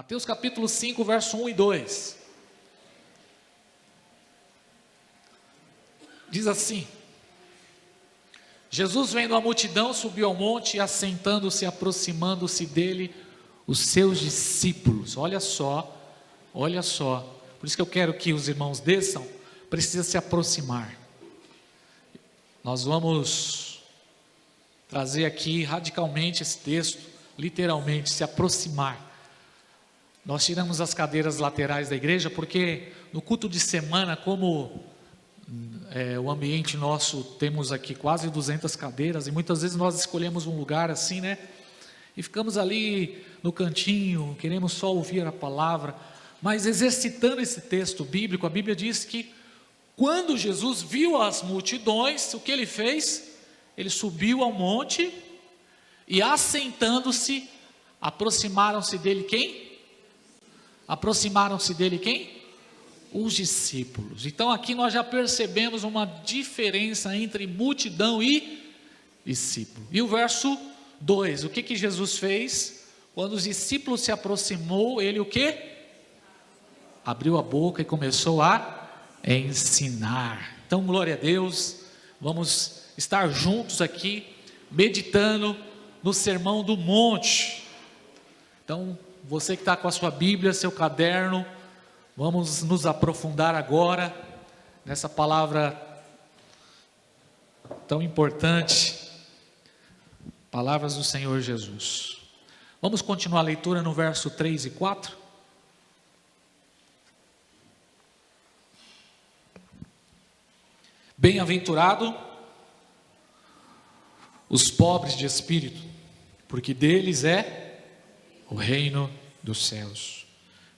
Mateus capítulo 5, verso 1 e 2. Diz assim: Jesus, vendo a multidão, subiu ao monte e, assentando-se, aproximando-se dele, os seus discípulos. Olha só, por isso que eu quero que os irmãos desçam. Precisa se aproximar. Nós vamos trazer aqui radicalmente esse texto, literalmente, se aproximar. Nós tiramos as cadeiras laterais da igreja, porque no culto de semana, como o ambiente nosso, temos aqui quase 200 cadeiras, e muitas vezes nós escolhemos um lugar assim, né? E ficamos ali no cantinho, queremos só ouvir a palavra, mas exercitando esse texto bíblico. A Bíblia diz que quando Jesus viu as multidões, o que ele fez? Ele subiu ao monte e, assentando-se, aproximaram-se dele quem? Os discípulos. Então aqui nós já percebemos uma diferença entre multidão e discípulo. E o verso 2, o que Jesus fez? Quando os discípulos se aproximou, ele o quê? Abriu a boca e começou a ensinar. Então, glória a Deus, vamos estar juntos aqui, meditando no Sermão do Monte. Então, você que está com a sua Bíblia, seu caderno, vamos nos aprofundar agora nessa palavra tão importante, palavras do Senhor Jesus. Vamos continuar a leitura no verso 3 e 4. Bem-aventurado os pobres de espírito, porque deles é o reino dos céus.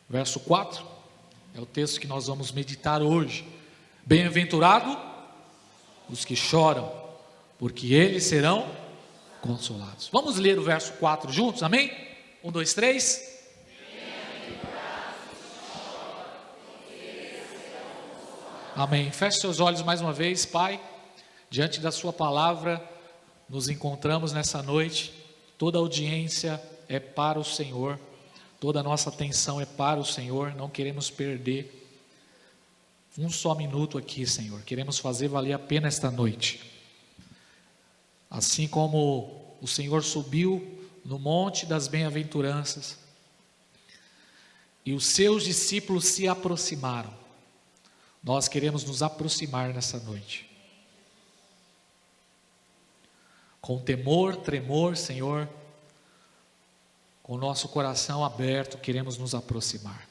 Verso 4 é o texto que nós vamos meditar hoje. Bem-aventurado os que choram, porque eles serão consolados. Vamos ler o verso 4 juntos, amém? 1, 2, 3. Amém. Feche seus olhos mais uma vez. Pai, diante da sua palavra, nos encontramos nessa noite. Toda a audiência é para o Senhor, toda a nossa atenção é para o Senhor. Não queremos perder um só minuto aqui, Senhor. Queremos fazer valer a pena esta noite. Assim como o Senhor subiu no monte das bem-aventuranças e os seus discípulos se aproximaram, nós queremos nos aproximar nessa noite, com temor, tremor, Senhor, com o nosso coração aberto, queremos nos aproximar.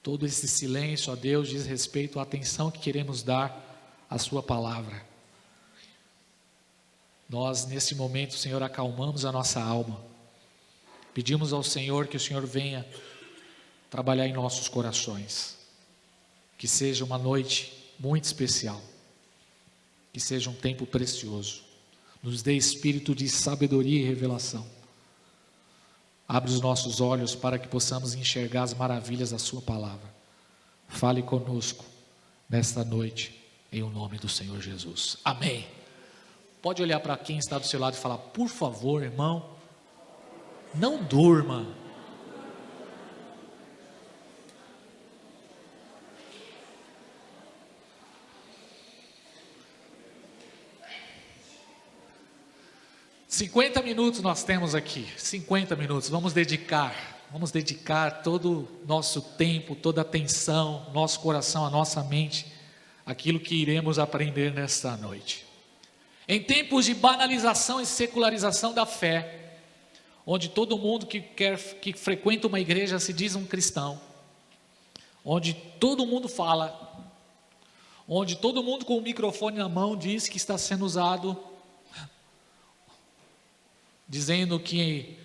Todo esse silêncio, ó Deus, diz respeito à atenção que queremos dar à sua palavra. Nós, nesse momento, Senhor, acalmamos a nossa alma, pedimos ao Senhor que o Senhor venha trabalhar em nossos corações, que seja uma noite muito especial, que seja um tempo precioso, nos dê espírito de sabedoria e revelação. Abre os nossos olhos para que possamos enxergar as maravilhas da sua palavra. Fale conosco nesta noite, em o nome do Senhor Jesus. Amém. Pode olhar para quem está do seu lado e falar: por favor, irmão, não durma. $50 minutos nós temos aqui, 50 minutos, vamos dedicar todo o nosso tempo, toda a atenção, nosso coração, a nossa mente, aquilo que iremos aprender nesta noite. Em tempos de banalização e secularização da fé, onde todo mundo que frequenta uma igreja se diz um cristão, onde todo mundo fala, onde todo mundo com o microfone na mão diz que está sendo usado, dizendo que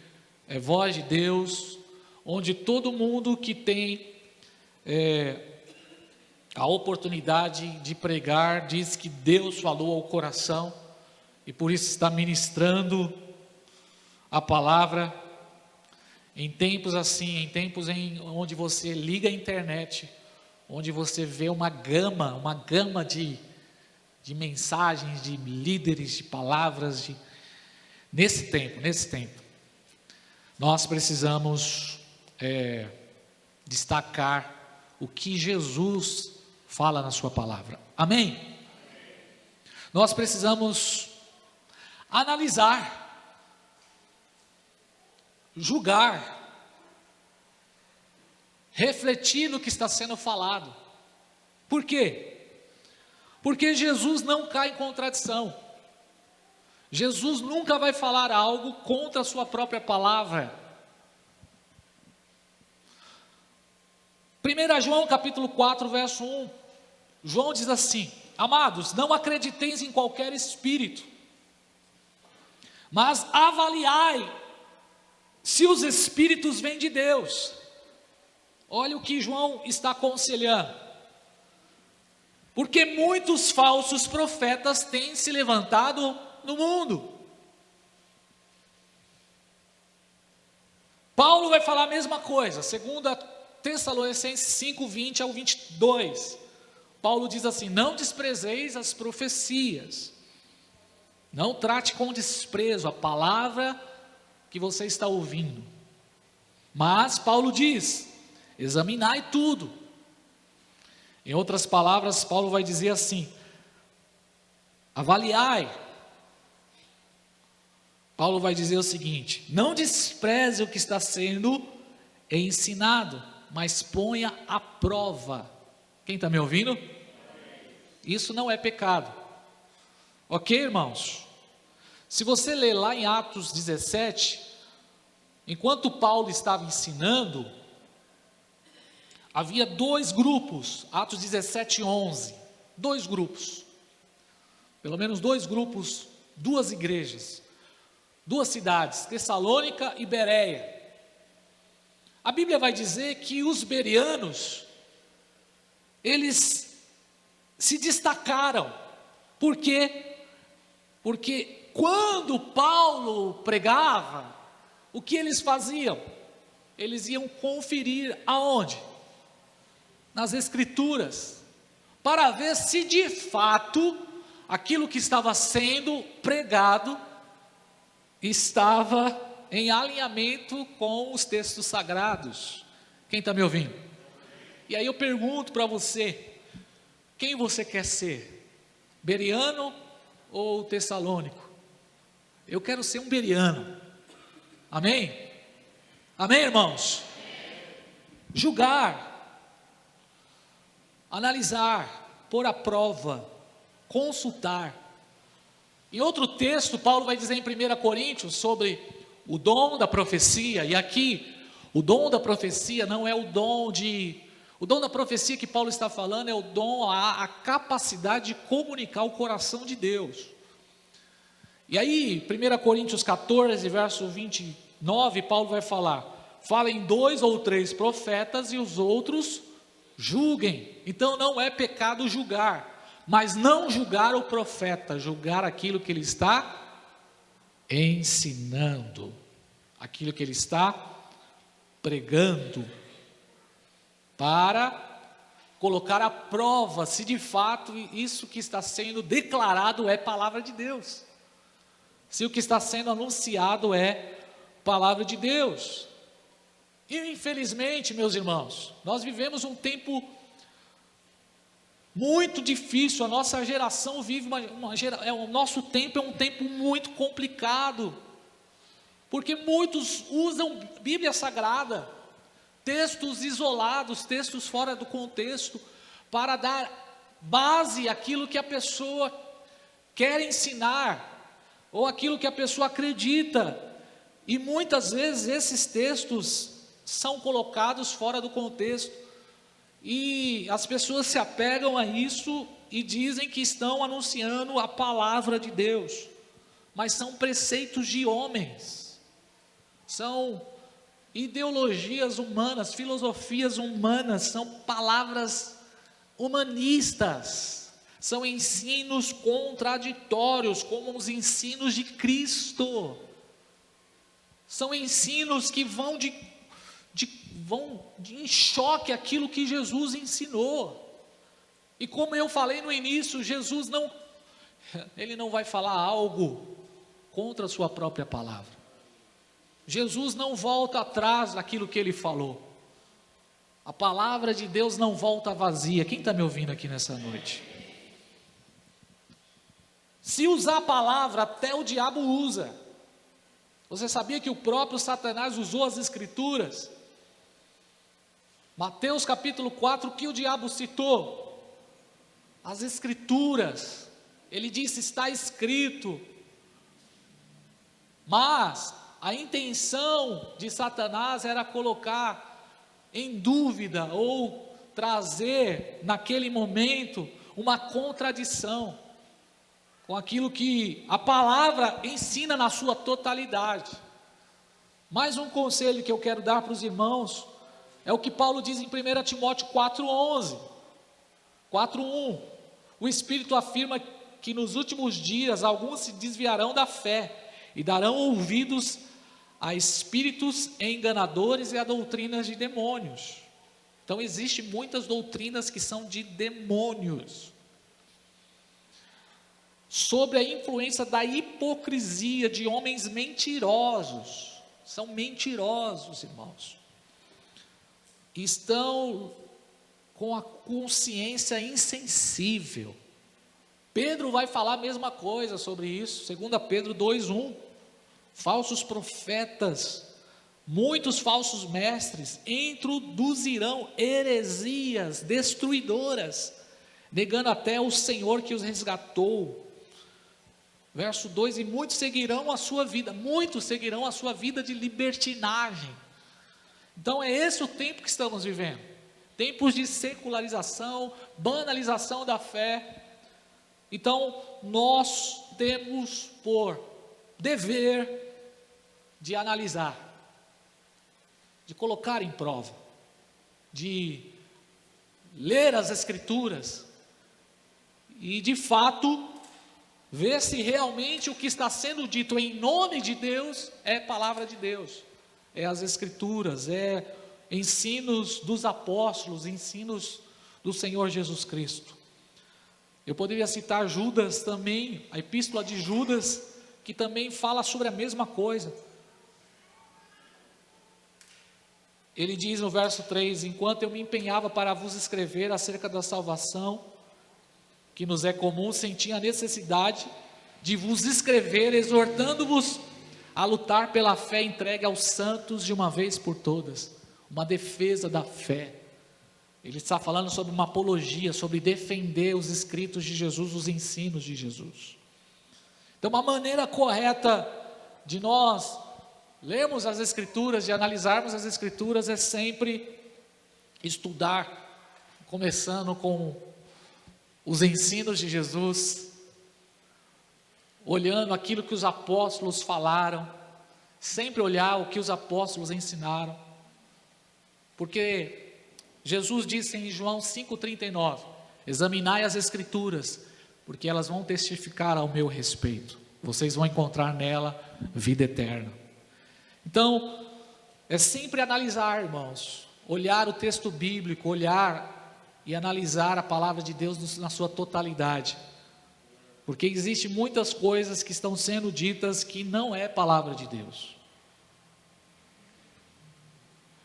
é voz de Deus, onde todo mundo que tem a oportunidade de pregar diz que Deus falou ao coração e por isso está ministrando a palavra. Em tempos assim, em tempos onde você liga a internet, onde você vê uma gama de mensagens, de líderes, de palavras, nesse tempo, nós precisamos destacar o que Jesus fala na sua palavra. Amém? Nós precisamos analisar, julgar, refletir no que está sendo falado. Por quê? Porque Jesus não cai em contradição. Jesus nunca vai falar algo contra a sua própria palavra. 1 João capítulo 4, verso 1, João diz assim: amados, não acrediteis em qualquer espírito, mas avaliai se os espíritos vêm de Deus. Olha o que João está aconselhando. Porque muitos falsos profetas têm se levantado no mundo. Paulo vai falar a mesma coisa, 2 Tessalonicenses 5, 20 ao 22. Paulo diz assim: não desprezeis as profecias, não trate com desprezo a palavra que você está ouvindo. Mas Paulo diz: examinai tudo. Em outras palavras, Paulo vai dizer assim: avaliai. Paulo vai dizer o seguinte: não despreze o que está sendo ensinado, mas ponha à prova. Quem está me ouvindo? Isso não é pecado. Ok, irmãos? Se você ler lá em Atos 17, enquanto Paulo estava ensinando, havia dois grupos, Atos 17, 11, dois grupos, pelo menos dois grupos, duas igrejas, duas cidades, Tessalônica e Bereia. A Bíblia vai dizer que os bereanos, eles se destacaram. Por quê? Porque quando Paulo pregava, o que eles faziam? Eles iam conferir aonde? Nas Escrituras, para ver se de fato aquilo que estava sendo pregado estava em alinhamento com os textos sagrados. Quem está me ouvindo? E aí eu pergunto para você: quem você quer ser? Bereano ou tessalônico? Eu quero ser um bereano. Amém? Amém, irmãos? Julgar, analisar, pôr à prova, consultar. Em outro texto, Paulo vai dizer em 1 Coríntios sobre o dom da profecia, e aqui, o dom da profecia não é o dom da profecia que Paulo está falando, é o dom, a capacidade de comunicar o coração de Deus. E aí, 1 Coríntios 14, verso 29, Paulo vai falar: falem 2 ou 3 profetas e os outros julguem. Então não é pecado julgar, mas não julgar o profeta, julgar aquilo que ele está ensinando, aquilo que ele está pregando, para colocar à prova se de fato isso que está sendo declarado é palavra de Deus, se o que está sendo anunciado é palavra de Deus. E infelizmente, meus irmãos, nós vivemos um tempo muito difícil. A nossa geração vive o nosso tempo é um tempo muito complicado, porque muitos usam Bíblia Sagrada, textos isolados, textos fora do contexto, para dar base àquilo que a pessoa quer ensinar, ou aquilo que a pessoa acredita, e muitas vezes esses textos são colocados fora do contexto, e as pessoas se apegam a isso e dizem que estão anunciando a palavra de Deus, mas são preceitos de homens, são ideologias humanas, filosofias humanas, são palavras humanistas, são ensinos contraditórios, como os ensinos de Cristo, são ensinos que vão em choque aquilo que Jesus ensinou. E como eu falei no início, Jesus ele não vai falar algo contra a sua própria palavra. Jesus não volta atrás daquilo que ele falou. A palavra de Deus não volta vazia. Quem está me ouvindo aqui nessa noite? Se usar a palavra, até o diabo usa. Você sabia que o próprio Satanás usou as escrituras? Mateus capítulo 4, o que o diabo citou? As escrituras. Ele disse, está escrito. Mas a intenção de Satanás era colocar em dúvida ou trazer naquele momento uma contradição com aquilo que a palavra ensina na sua totalidade. Mais um conselho que eu quero dar para os irmãos é o que Paulo diz em 1 Timóteo 4:11, 4:1. O Espírito afirma que nos últimos dias alguns se desviarão da fé e darão ouvidos a espíritos enganadores e a doutrinas de demônios. Então existem muitas doutrinas que são de demônios. Sobre a influência da hipocrisia de homens mentirosos. São mentirosos, irmãos. Estão com a consciência insensível. Pedro vai falar a mesma coisa sobre isso, 2 Pedro 2:1. Falsos profetas, muitos falsos mestres, introduzirão heresias destruidoras, negando até o Senhor que os resgatou. Verso 2, e muitos seguirão a sua vida de libertinagem. Então é esse o tempo que estamos vivendo, tempos de secularização, banalização da fé. Então nós temos por dever de analisar, de colocar em prova, de ler as escrituras e de fato ver se realmente o que está sendo dito em nome de Deus é palavra de Deus, é as escrituras, é ensinos dos apóstolos, ensinos do Senhor Jesus Cristo. Eu poderia citar Judas também, a epístola de Judas, que também fala sobre a mesma coisa. Ele diz no verso 3, enquanto eu me empenhava para vos escrever acerca da salvação, que nos é comum, senti a necessidade de vos escrever, exortando-vos a lutar pela fé entregue aos santos de uma vez por todas, uma defesa da fé. Ele está falando sobre uma apologia, sobre defender os escritos de Jesus, os ensinos de Jesus. Então, uma maneira correta de nós lermos as escrituras, de analisarmos as escrituras, é sempre estudar, começando com os ensinos de Jesus, olhando aquilo que os apóstolos falaram, sempre olhar o que os apóstolos ensinaram, porque Jesus disse em João 5,39, examinai as escrituras, porque elas vão testificar ao meu respeito, vocês vão encontrar nela vida eterna. Então, é sempre analisar, irmãos, olhar o texto bíblico, olhar e analisar a palavra de Deus na sua totalidade, porque existem muitas coisas que estão sendo ditas que não é palavra de Deus.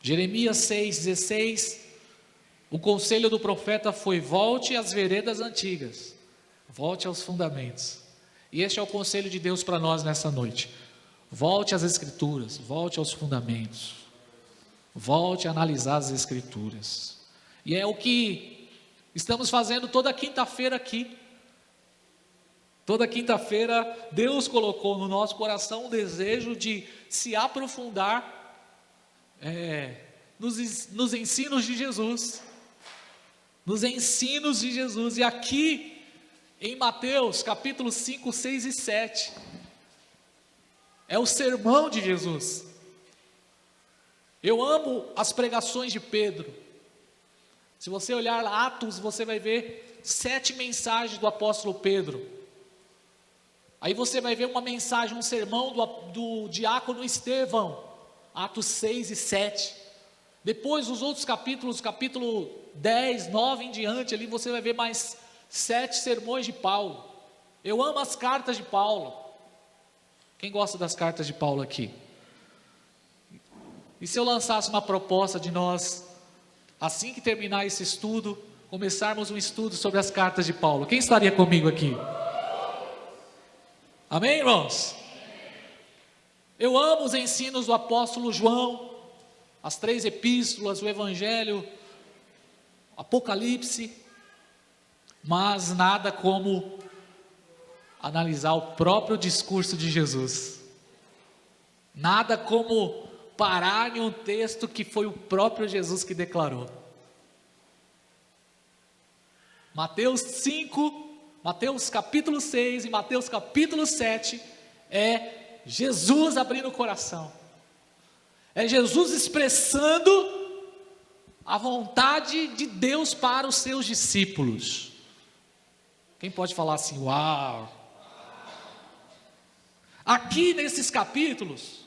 Jeremias 6,16, o conselho do profeta foi: volte às veredas antigas, volte aos fundamentos. E este é o conselho de Deus para nós nessa noite: volte às escrituras, volte aos fundamentos, volte a analisar as escrituras. E é o que estamos fazendo toda quinta-feira aqui. Toda quinta-feira Deus colocou no nosso coração o desejo de se aprofundar nos ensinos de Jesus, nos ensinos de Jesus. E aqui em Mateus capítulo 5, 6 e 7 é o sermão de Jesus. Eu amo as pregações de Pedro. Se você olhar lá Atos, você vai ver 7 mensagens do apóstolo Pedro. Aí você vai ver uma mensagem, um sermão do diácono Estevão, Atos 6 e 7. Depois os outros capítulos, capítulo 10, 9 em diante, ali você vai ver mais 7 sermões de Paulo. Eu amo as cartas de Paulo. Quem gosta das cartas de Paulo aqui? E se eu lançasse uma proposta de nós, assim que terminar esse estudo, começarmos um estudo sobre as cartas de Paulo? Quem estaria comigo aqui? Amém, irmãos? Eu amo os ensinos do apóstolo João, as 3 epístolas, o Evangelho, Apocalipse, mas nada como analisar o próprio discurso de Jesus. Nada como parar em um texto que foi o próprio Jesus que declarou. Mateus 5, Mateus capítulo 6 e Mateus capítulo 7 é Jesus abrindo o coração. É Jesus expressando a vontade de Deus para os seus discípulos. Quem pode falar assim, uau? Aqui nesses capítulos,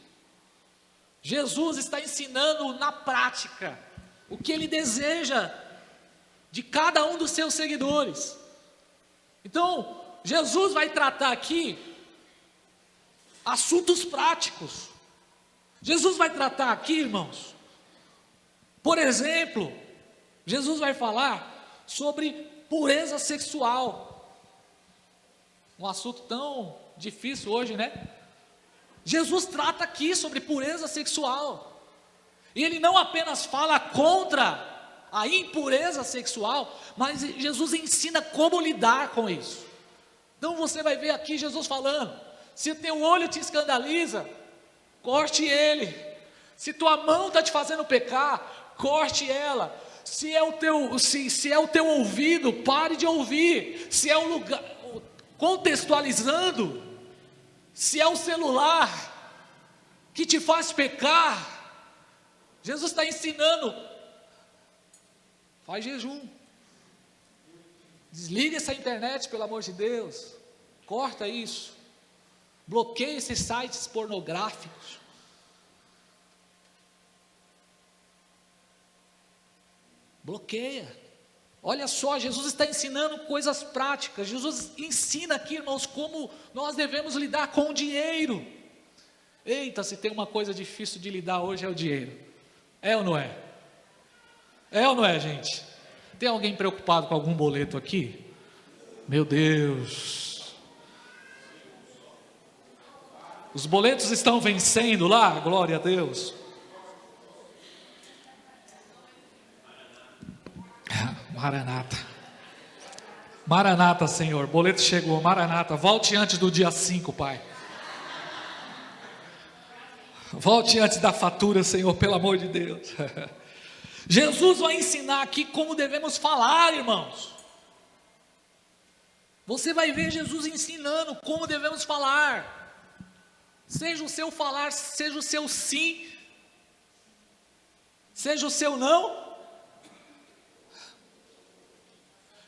Jesus está ensinando na prática o que Ele deseja de cada um dos seus seguidores. Então, Jesus vai tratar aqui assuntos práticos. Jesus vai tratar aqui, irmãos, por exemplo, Jesus vai falar sobre pureza sexual. Um assunto tão difícil hoje, né? Jesus trata aqui sobre pureza sexual. E Ele não apenas fala contra a impureza sexual, mas Jesus ensina como lidar com isso. Então você vai ver aqui Jesus falando: se o teu olho te escandaliza, corte ele. Se tua mão está te fazendo pecar, corte ela. Se é o teu ouvido, pare de ouvir. Se é o lugar, contextualizando, se é o celular que te faz pecar, Jesus está ensinando: faz jejum, desliga essa internet, pelo amor de Deus, corta isso, bloqueia esses sites pornográficos. Bloqueia. Olha só, Jesus está ensinando coisas práticas. Jesus ensina aqui, irmãos, como nós devemos lidar com o dinheiro. Eita, se tem uma coisa difícil de lidar hoje é o dinheiro. É ou não é? É ou não é, gente? Tem alguém preocupado com algum boleto aqui? Meu Deus. Os boletos estão vencendo lá? Glória a Deus. Maranata. Maranata, Senhor. Boleto chegou. Maranata. Volte antes do dia 5, Pai. Volte antes da fatura, Senhor, pelo amor de Deus. Jesus vai ensinar aqui como devemos falar, irmãos. Você vai ver Jesus ensinando como devemos falar. Seja o seu falar, seja o seu sim, seja o seu não.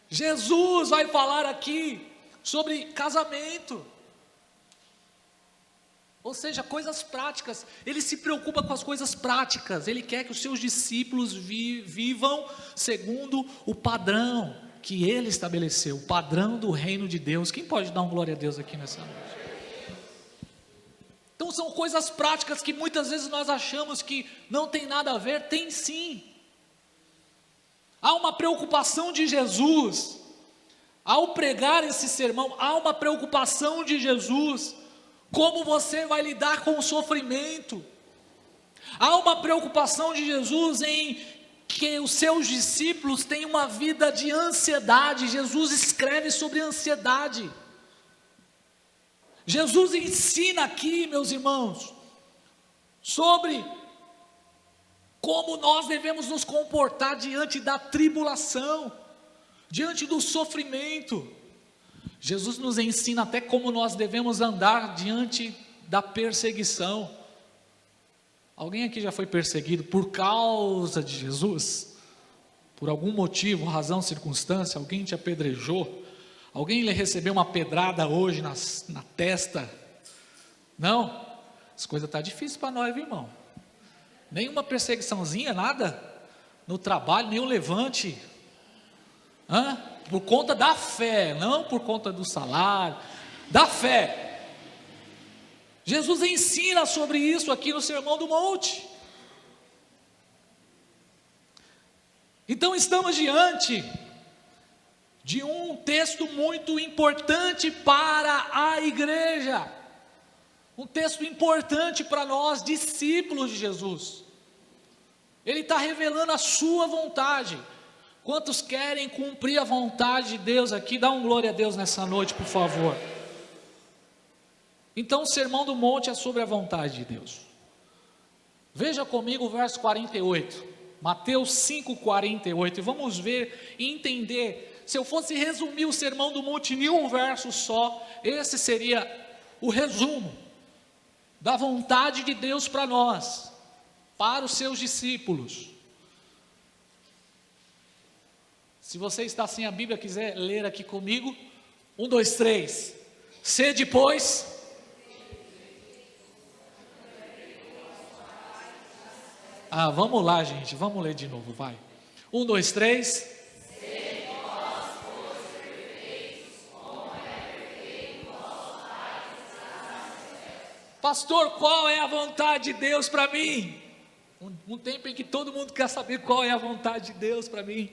Jesus vai falar aqui sobre casamento. Ou seja, coisas práticas. Ele se preocupa com as coisas práticas. Ele quer que os seus discípulos vivam segundo o padrão que Ele estabeleceu, o padrão do reino de Deus. Quem pode dar um glória a Deus aqui nessa noite? Então são coisas práticas que muitas vezes nós achamos que não tem nada a ver. Tem sim. Há uma preocupação de Jesus. Ao pregar esse sermão, há uma preocupação de Jesus. Como você vai lidar com o sofrimento? Há uma preocupação de Jesus em que os seus discípulos têm uma vida de ansiedade. Jesus escreve sobre ansiedade. Jesus ensina aqui, meus irmãos, sobre como nós devemos nos comportar diante da tribulação, diante do sofrimento. Jesus nos ensina até como nós devemos andar diante da perseguição. Alguém aqui já foi perseguido por causa de Jesus? Por algum motivo, razão, circunstância, alguém te apedrejou? Alguém lhe recebeu uma pedrada hoje na testa? Não? As coisas estão difíceis para nós, viu, irmão? Nenhuma perseguiçãozinha, nada? No trabalho, nenhum levante? Por conta da fé, não por conta do salário, da fé. Jesus ensina sobre isso aqui no Sermão do Monte. Então estamos diante de um texto muito importante para a igreja, um texto importante para nós, discípulos de Jesus. Ele está revelando a sua vontade. Quantos querem cumprir a vontade de Deus aqui? Dá um glória a Deus nessa noite, por favor. Então o Sermão do Monte é sobre a vontade de Deus. Veja comigo o verso 48, Mateus 5,48, e vamos ver e entender. Se eu fosse resumir o Sermão do Monte em um verso só, esse seria o resumo da vontade de Deus para nós, para os seus discípulos. Se você está sem a Bíblia, quiser ler aqui comigo, 1, 2, 3. Sede, pois. Vamos lá, gente, vamos ler de novo, vai. 1, 2, 3. Pastor, qual é a vontade de Deus para mim? Um tempo em que todo mundo quer saber qual é a vontade de Deus para mim.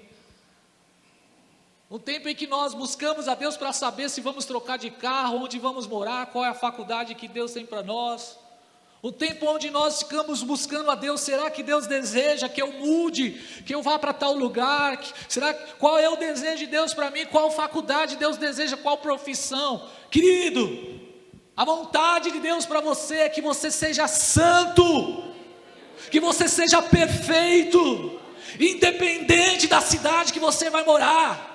Um tempo em que nós buscamos a Deus para saber se vamos trocar de carro, onde vamos morar, qual é a faculdade que Deus tem para nós. Um tempo onde nós ficamos buscando a Deus, será que Deus deseja que eu mude, que eu vá para tal lugar? Qual é o desejo de Deus para mim? Qual faculdade Deus deseja? Qual profissão? Querido, a vontade de Deus para você é que você seja santo, que você seja perfeito, independente da cidade que você vai morar,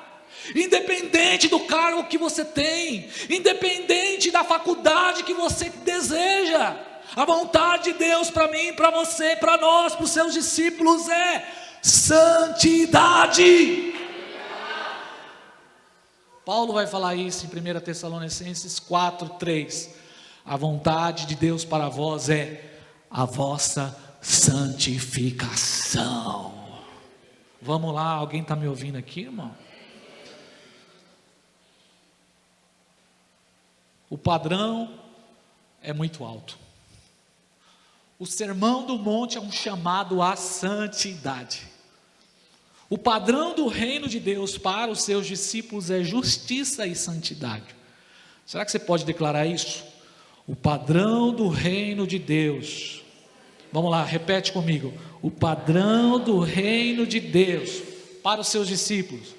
independente do cargo que você tem, independente da faculdade que você deseja. A vontade de Deus para mim, para você, para nós, para os seus discípulos é santidade. Paulo vai falar isso em 1 Tessalonicenses 4:3. A vontade de Deus para vós é a vossa santificação. Vamos lá, alguém está me ouvindo aqui, irmão? O padrão é muito alto. O Sermão do Monte é um chamado à santidade. O padrão do reino de Deus para os seus discípulos é justiça e santidade. Será que você pode declarar isso? O padrão do reino de Deus. Vamos lá, repete comigo. O padrão do reino de Deus para os seus discípulos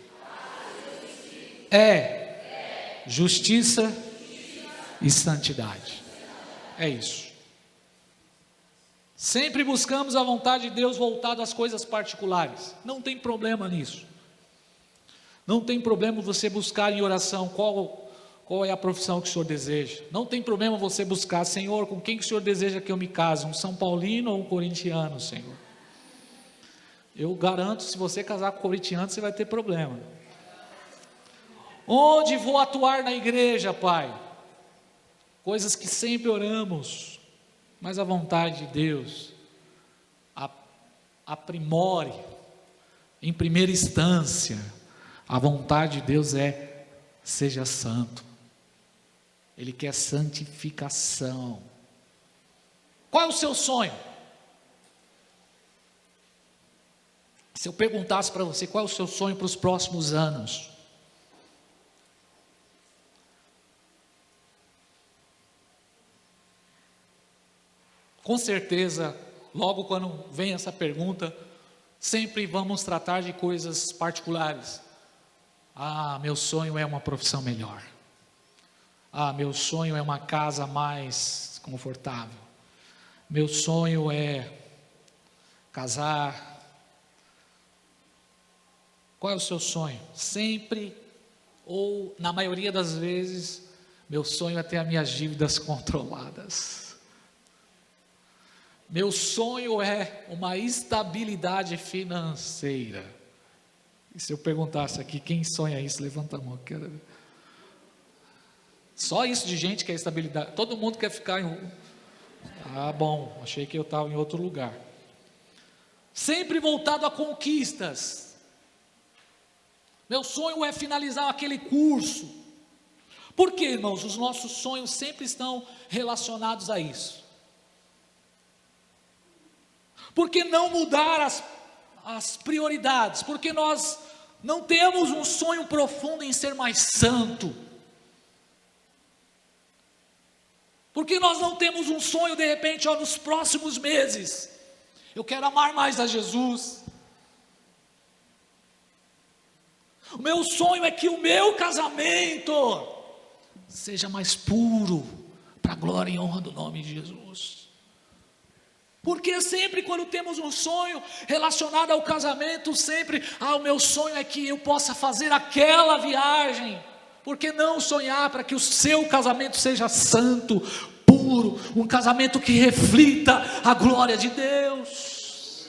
é justiça e santidade. É isso. Sempre buscamos a vontade de Deus voltada às coisas particulares. Não tem problema nisso. Não tem problema você buscar em oração qual é a profissão que o Senhor deseja. Não tem problema você buscar, Senhor, com quem que o Senhor deseja que eu me case? Um São Paulino ou um corintiano, Senhor? Eu garanto, se você casar com corintiano, você vai ter problema. Onde vou atuar na igreja, Pai? Coisas que sempre oramos. Mas a vontade de Deus, aprimore, em primeira instância, a vontade de Deus é, seja santo. Ele quer santificação. Qual é o seu sonho? Se eu perguntasse para você, qual é o seu sonho para os próximos anos? Com certeza, logo quando vem essa pergunta, sempre vamos tratar de coisas particulares. Meu sonho é uma profissão melhor. Meu sonho é uma casa mais confortável. Meu sonho é casar. Qual é o seu sonho? Sempre, ou na maioria das vezes, meu sonho é ter as minhas dívidas controladas. Meu sonho é uma estabilidade financeira. E se eu perguntasse aqui, quem sonha isso? Levanta a mão. Só isso de gente quer estabilidade. Todo mundo quer ficar em... bom, achei que eu estava em outro lugar. Sempre voltado a conquistas. Meu sonho é finalizar aquele curso. Por quê, irmãos? Os nossos sonhos sempre estão relacionados a isso. Por que não mudar as prioridades, porque nós não temos um sonho profundo em ser mais santo, porque nós não temos um sonho de repente, nos próximos meses, eu quero amar mais a Jesus. O meu sonho é que o meu casamento seja mais puro, para a glória e honra do nome de Jesus. Porque sempre quando temos um sonho relacionado ao casamento, sempre, o meu sonho é que eu possa fazer aquela viagem. Por que não sonhar para que o seu casamento seja santo, puro, um casamento que reflita a glória de Deus?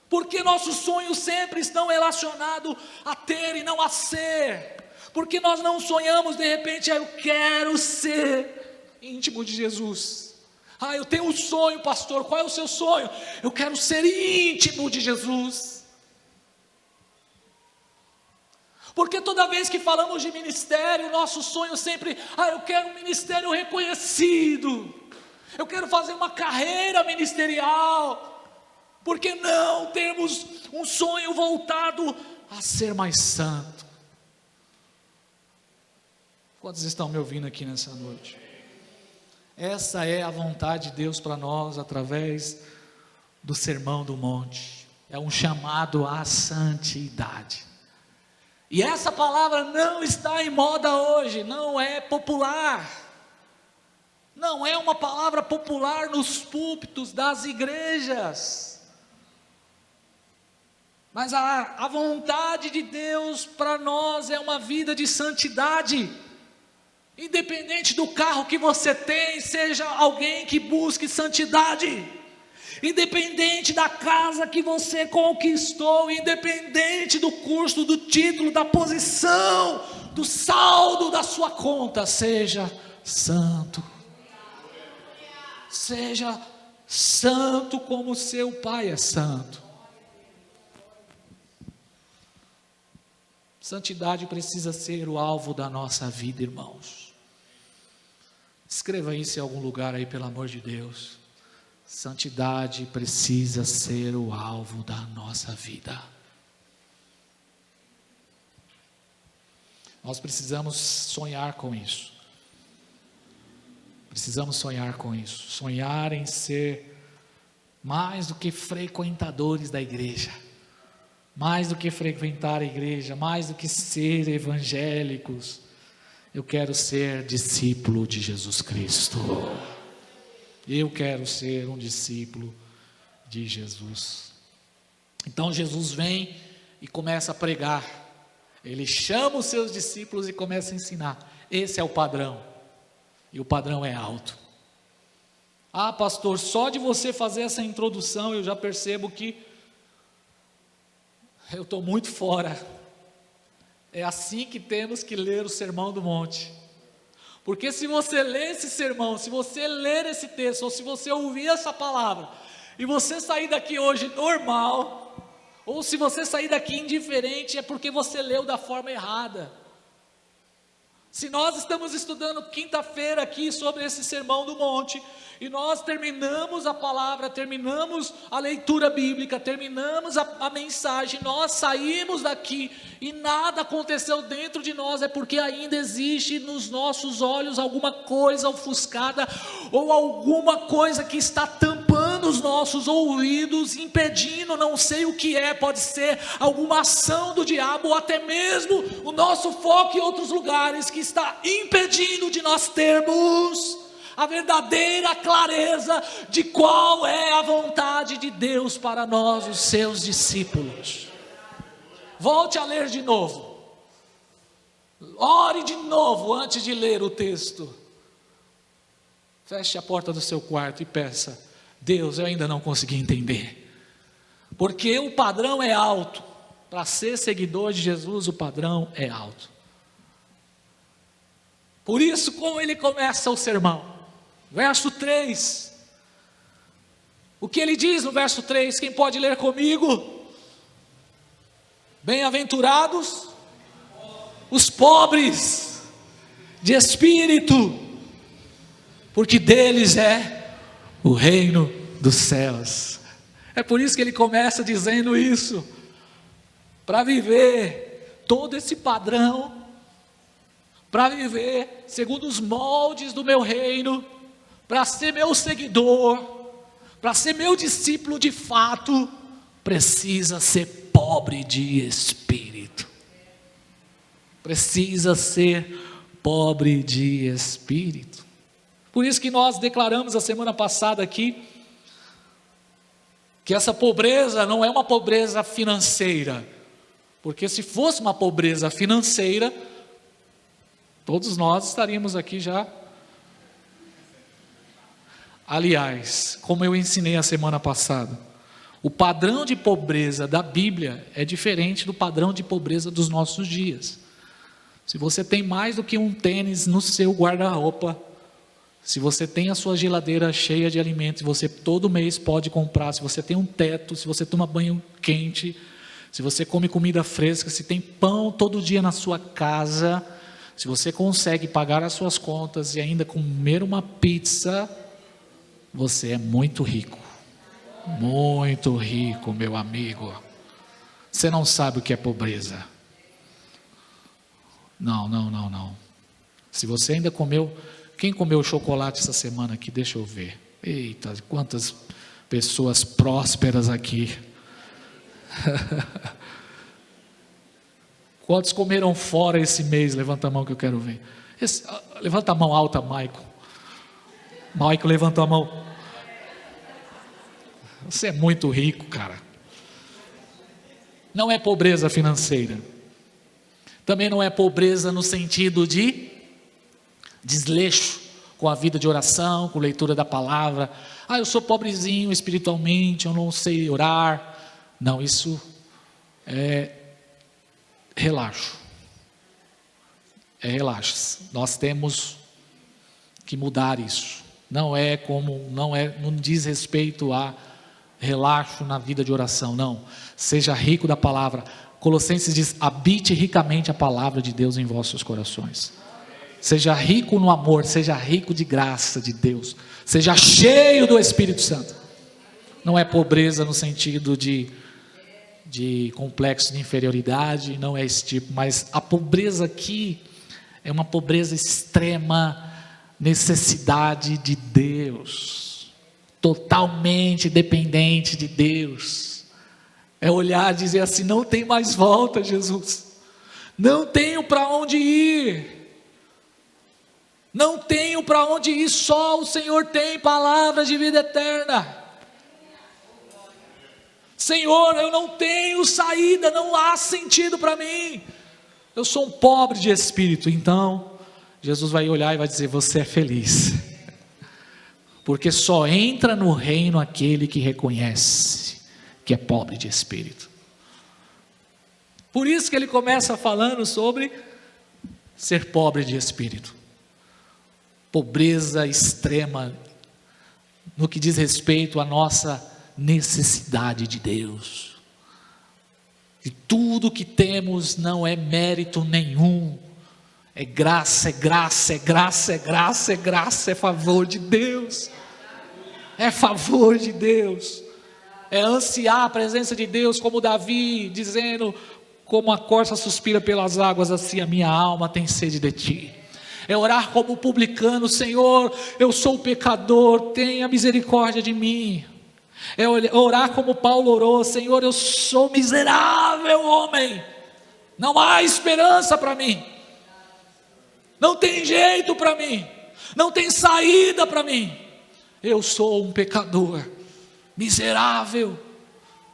Porque nossos sonhos sempre estão relacionados a ter e não a ser. Porque nós não sonhamos de repente, eu quero ser íntimo de Jesus. Eu tenho um sonho, pastor. Qual é o seu sonho? Eu quero ser íntimo de Jesus. Porque toda vez que falamos de ministério, nosso sonho sempre, eu quero um ministério reconhecido. Eu quero fazer uma carreira ministerial. Por que não termos um sonho voltado a ser mais santo? Quantos estão me ouvindo aqui nessa noite? Essa é a vontade de Deus para nós, através do Sermão do Monte. É um chamado à santidade. E essa palavra não está em moda hoje, não é popular. Não é uma palavra popular nos púlpitos das igrejas. Mas a vontade de Deus para nós é uma vida de santidade. Independente do carro que você tem, seja alguém que busque santidade. Independente da casa que você conquistou, independente do curso, do título, da posição, do saldo da sua conta, seja santo. Seja santo como seu Pai é santo. Santidade precisa ser o alvo da nossa vida, irmãos. Escreva isso em algum lugar aí, pelo amor de Deus. Santidade precisa ser o alvo da nossa vida. Nós precisamos sonhar com isso. Precisamos sonhar com isso. Sonhar em ser mais do que frequentadores da igreja. Mais do que frequentar a igreja, mais do que ser evangélicos, eu quero ser discípulo de Jesus Cristo. Eu quero ser um discípulo de Jesus. Então Jesus vem e começa a pregar. Ele chama os seus discípulos e começa a ensinar. Esse é o padrão. E o padrão é alto. Pastor, só de você fazer essa introdução eu já percebo que eu estou muito fora. É assim que temos que ler o Sermão do Monte. Porque se você ler esse sermão, se você ler esse texto, ou se você ouvir essa palavra, e você sair daqui hoje normal, ou se você sair daqui indiferente, é porque você leu da forma errada. Se nós estamos estudando quinta-feira aqui sobre esse Sermão do Monte, e nós terminamos a palavra, terminamos a leitura bíblica, terminamos a mensagem, nós saímos daqui e nada aconteceu dentro de nós, é porque ainda existe nos nossos olhos alguma coisa ofuscada, ou alguma coisa que está tampando os nossos ouvidos, impedindo, não sei o que é, pode ser alguma ação do diabo, ou até mesmo o nosso foco em outros lugares, que está impedindo de nós termos a verdadeira clareza de qual é a vontade de Deus para nós, os seus discípulos. Volte a ler de novo. Ore de novo antes de ler o texto. Feche a porta do seu quarto e peça: Deus, eu ainda não consegui entender. Porque o padrão é alto. Para ser seguidor de Jesus, o padrão é alto. Por isso, como ele começa o sermão? Verso 3, o que ele diz no verso 3, quem pode ler comigo? Bem-aventurados os pobres de espírito, porque deles é o reino dos céus. É por isso que ele começa dizendo isso. Para viver todo esse padrão, para viver segundo os moldes do meu reino, para ser meu seguidor, para ser meu discípulo de fato, precisa ser pobre de espírito. Precisa ser pobre de espírito. Por isso que nós declaramos a semana passada aqui, que essa pobreza não é uma pobreza financeira, porque se fosse uma pobreza financeira, todos nós estaríamos aqui já. Aliás, como eu ensinei a semana passada, o padrão de pobreza da Bíblia é diferente do padrão de pobreza dos nossos dias. Se você tem mais do que um tênis no seu guarda-roupa, se você tem a sua geladeira cheia de alimentos, você todo mês pode comprar, se você tem um teto, se você toma banho quente, se você come comida fresca, se tem pão todo dia na sua casa, se você consegue pagar as suas contas e ainda comer uma pizza, você é muito rico. Muito rico, meu amigo. Você não sabe o que é pobreza. Não. Se você ainda comeu... Quem comeu chocolate essa semana aqui? Deixa eu ver. Eita, quantas pessoas prósperas aqui. Quantos comeram fora esse mês? Levanta a mão que eu quero ver. Levanta a mão alta, Maico. Maico levantou a mão. Você é muito rico, cara. Não é pobreza financeira. Também não é pobreza no sentido de desleixo com a vida de oração, com leitura da palavra. Eu sou pobrezinho espiritualmente, eu não sei orar. Não, isso é relaxo. É relaxo. Nós temos que mudar isso. Não diz respeito a relaxo na vida de oração, não. Seja rico da palavra. Colossenses diz: habite ricamente a palavra de Deus em vossos corações. Seja rico no amor, seja rico de graça de Deus, seja cheio do Espírito Santo. Não é pobreza no sentido de complexo de inferioridade, não é esse tipo, mas a pobreza aqui é uma pobreza extrema, necessidade de Deus, totalmente dependente de Deus. É olhar e dizer assim: não tem mais volta, Jesus, não tenho para onde ir. Não tenho para onde ir, só o Senhor tem palavras de vida eterna. Senhor, eu não tenho saída, não há sentido para mim. Eu sou um pobre de espírito. Então, Jesus vai olhar e vai dizer: você é feliz. Porque só entra no reino aquele que reconhece que é pobre de espírito. Por isso que ele começa falando sobre ser pobre de espírito. Pobreza extrema no que diz respeito à nossa necessidade de Deus. E tudo que temos não é mérito nenhum, é graça, é favor de Deus. É favor de Deus. É ansiar a presença de Deus, como Davi dizendo: como a corça suspira pelas águas, assim a minha alma tem sede de ti. É orar como o publicano: Senhor, eu sou pecador, tenha misericórdia de mim. É orar como Paulo orou: Senhor, eu sou miserável homem, não há esperança para mim, não tem jeito para mim, não tem saída para mim. Eu sou um pecador, miserável,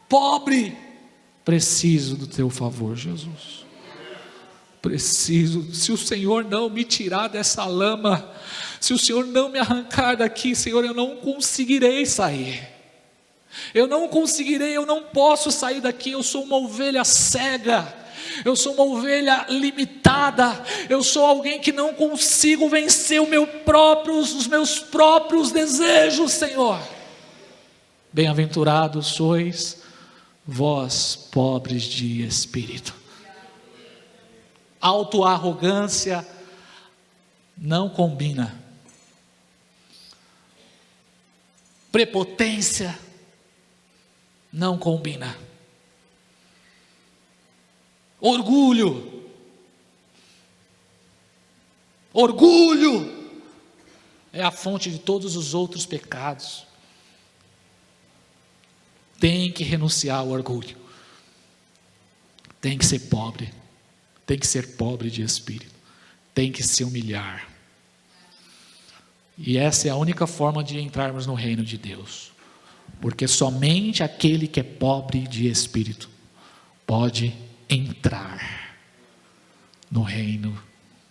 pobre, preciso do teu favor, Jesus. Preciso. Se o Senhor não me tirar dessa lama, se o Senhor não me arrancar daqui, Senhor, eu não conseguirei sair. Eu não conseguirei, eu não posso sair daqui. Eu sou uma ovelha cega, eu sou uma ovelha limitada, eu sou alguém que não consigo vencer os meus próprios desejos, Senhor. Bem-aventurados sois vós, pobres de espírito. Autoarrogância não combina. Prepotência Não combina. Orgulho. Orgulho é a fonte de todos os outros pecados. Tem que renunciar ao orgulho. Tem que ser pobre. Tem que ser pobre de espírito. Tem que se humilhar. E essa é a única forma de entrarmos no reino de Deus. Porque somente aquele que é pobre de espírito pode entrar no reino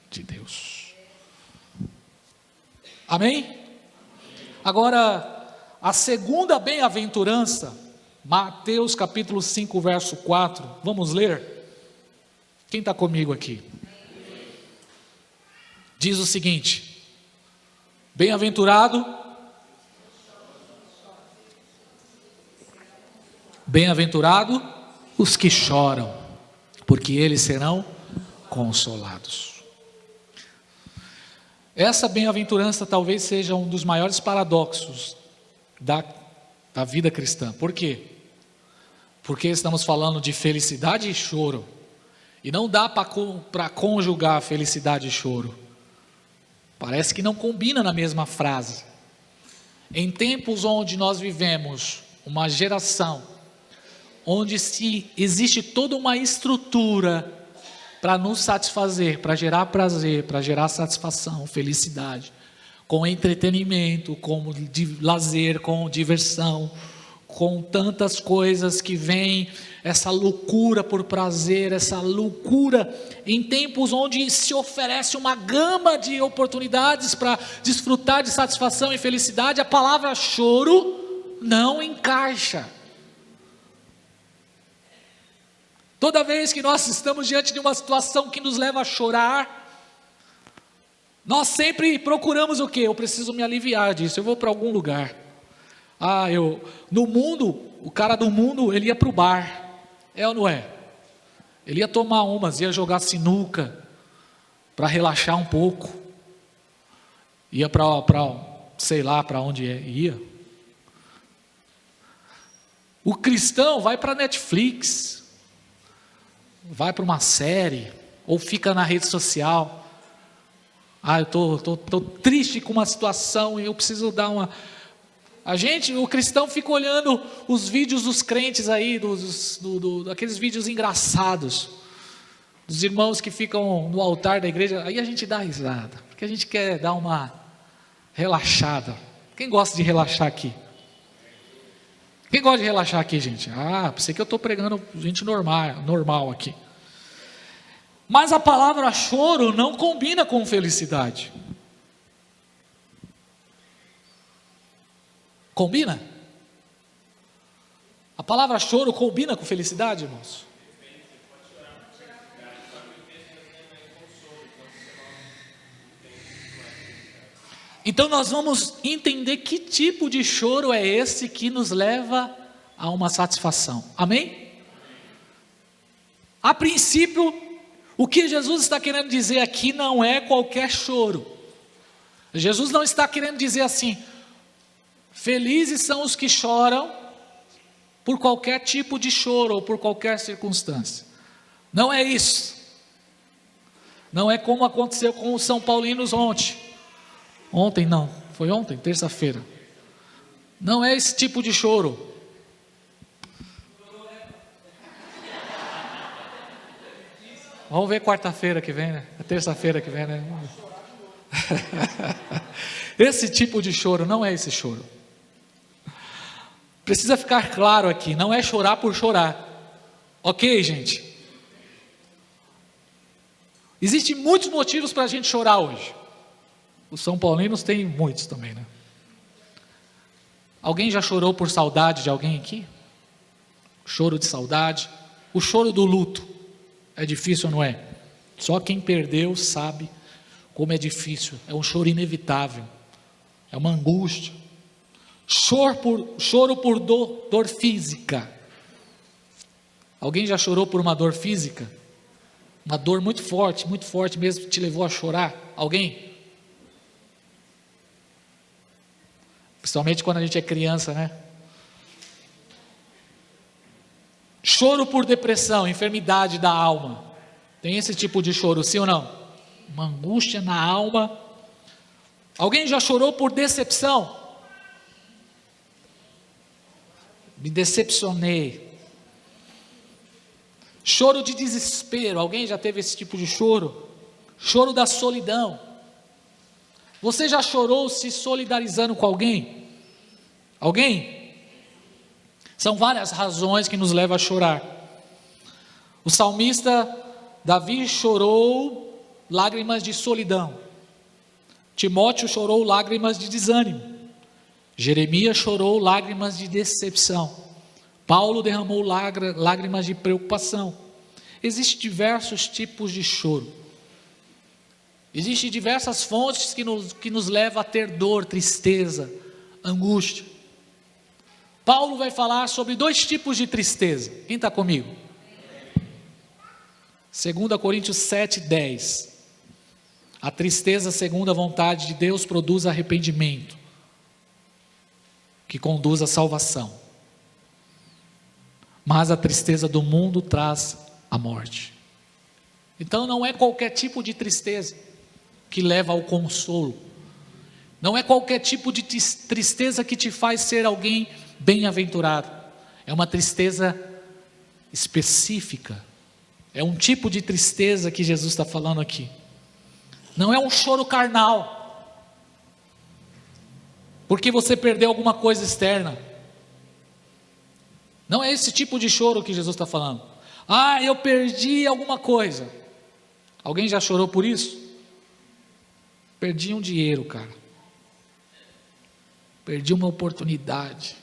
de Deus. Amém? Agora, a segunda bem-aventurança, Mateus capítulo 5, verso 4. Vamos ler? Quem está comigo aqui? Diz o seguinte: bem-aventurado os que choram, porque eles serão consolados. Essa bem-aventurança talvez seja um dos maiores paradoxos da vida cristã. Por quê? Porque estamos falando de felicidade e choro, e não dá para conjugar felicidade e choro. Parece que não combina na mesma frase. Em tempos onde nós vivemos uma geração onde existe toda uma estrutura para nos satisfazer, para gerar prazer, para gerar satisfação, felicidade, com entretenimento, com lazer, com diversão, com tantas coisas que vem, essa loucura por prazer, essa loucura em tempos onde se oferece uma gama de oportunidades para desfrutar de satisfação e felicidade, a palavra choro não encaixa. Toda vez que nós estamos diante de uma situação que nos leva a chorar, nós sempre procuramos o quê? Eu preciso me aliviar disso, eu vou para algum lugar. No mundo, o cara do mundo, ele ia para o bar, é ou não é? Ele ia tomar umas, ia jogar sinuca, para relaxar um pouco. Ia para sei lá para onde ia. O cristão vai para a Netflix, vai para uma série, ou fica na rede social. Eu tô triste com uma situação e eu preciso dar uma... o cristão fica olhando os vídeos dos crentes aí, aqueles vídeos engraçados, dos irmãos que ficam no altar da igreja, aí a gente dá risada, porque a gente quer dar uma relaxada. Quem gosta de relaxar aqui? Quem gosta de relaxar aqui, gente? Pensei que eu estou pregando gente normal aqui. Mas a palavra choro não combina com felicidade. Combina? A palavra choro combina com felicidade, irmãos? Então nós vamos entender que tipo de choro é esse que nos leva a uma satisfação. Amém? A princípio, o que Jesus está querendo dizer aqui não é qualquer choro. Jesus não está querendo dizer assim: felizes são os que choram por qualquer tipo de choro ou por qualquer circunstância. Não é isso. Não é como aconteceu com os São Paulinos ontem. Ontem não, foi ontem, terça-feira. Não é esse tipo de choro. Vamos ver quarta-feira que vem, né? Terça-feira que vem, né? Esse tipo de choro não é esse choro. Precisa ficar claro aqui, não é chorar por chorar. Ok, gente? Existem muitos motivos para a gente chorar hoje. Os São Paulinos têm muitos também, né? Alguém já chorou por saudade de alguém aqui? Choro de saudade. O choro do luto. É difícil ou não é? Só quem perdeu sabe como é difícil. É um choro inevitável. É uma angústia. Choro por dor física. Alguém já chorou por uma dor física? Uma dor muito forte mesmo, que te levou a chorar? Alguém? Principalmente quando a gente é criança, né? Choro por depressão, enfermidade da alma. Tem esse tipo de choro, sim ou não? Uma angústia na alma. Alguém já chorou por decepção? Me decepcionei. Choro de desespero. Alguém já teve esse tipo de choro? Choro da solidão. Você já chorou se solidarizando com alguém? Alguém? São várias razões que nos levam a chorar. O salmista Davi chorou lágrimas de solidão. Timóteo chorou lágrimas de desânimo. Jeremias chorou lágrimas de decepção. Paulo derramou lágrimas de preocupação. Existem diversos tipos de choro. Existem diversas fontes que nos levam a ter dor, tristeza, angústia. Paulo vai falar sobre 2 tipos de tristeza. Quem está comigo? 2 Coríntios 7:10. A tristeza segundo a vontade de Deus produz arrependimento, que conduz à salvação. Mas a tristeza do mundo traz a morte. Então não é qualquer tipo de tristeza que leva ao consolo. Não é qualquer tipo de tristeza que te faz ser alguém bem-aventurado. É uma tristeza específica. É um tipo de tristeza que Jesus está falando aqui. Não é um choro carnal, porque você perdeu alguma coisa externa. Não é esse tipo de choro que Jesus está falando. Eu perdi alguma coisa. Alguém já chorou por isso? Perdi um dinheiro, cara. Perdi uma oportunidade.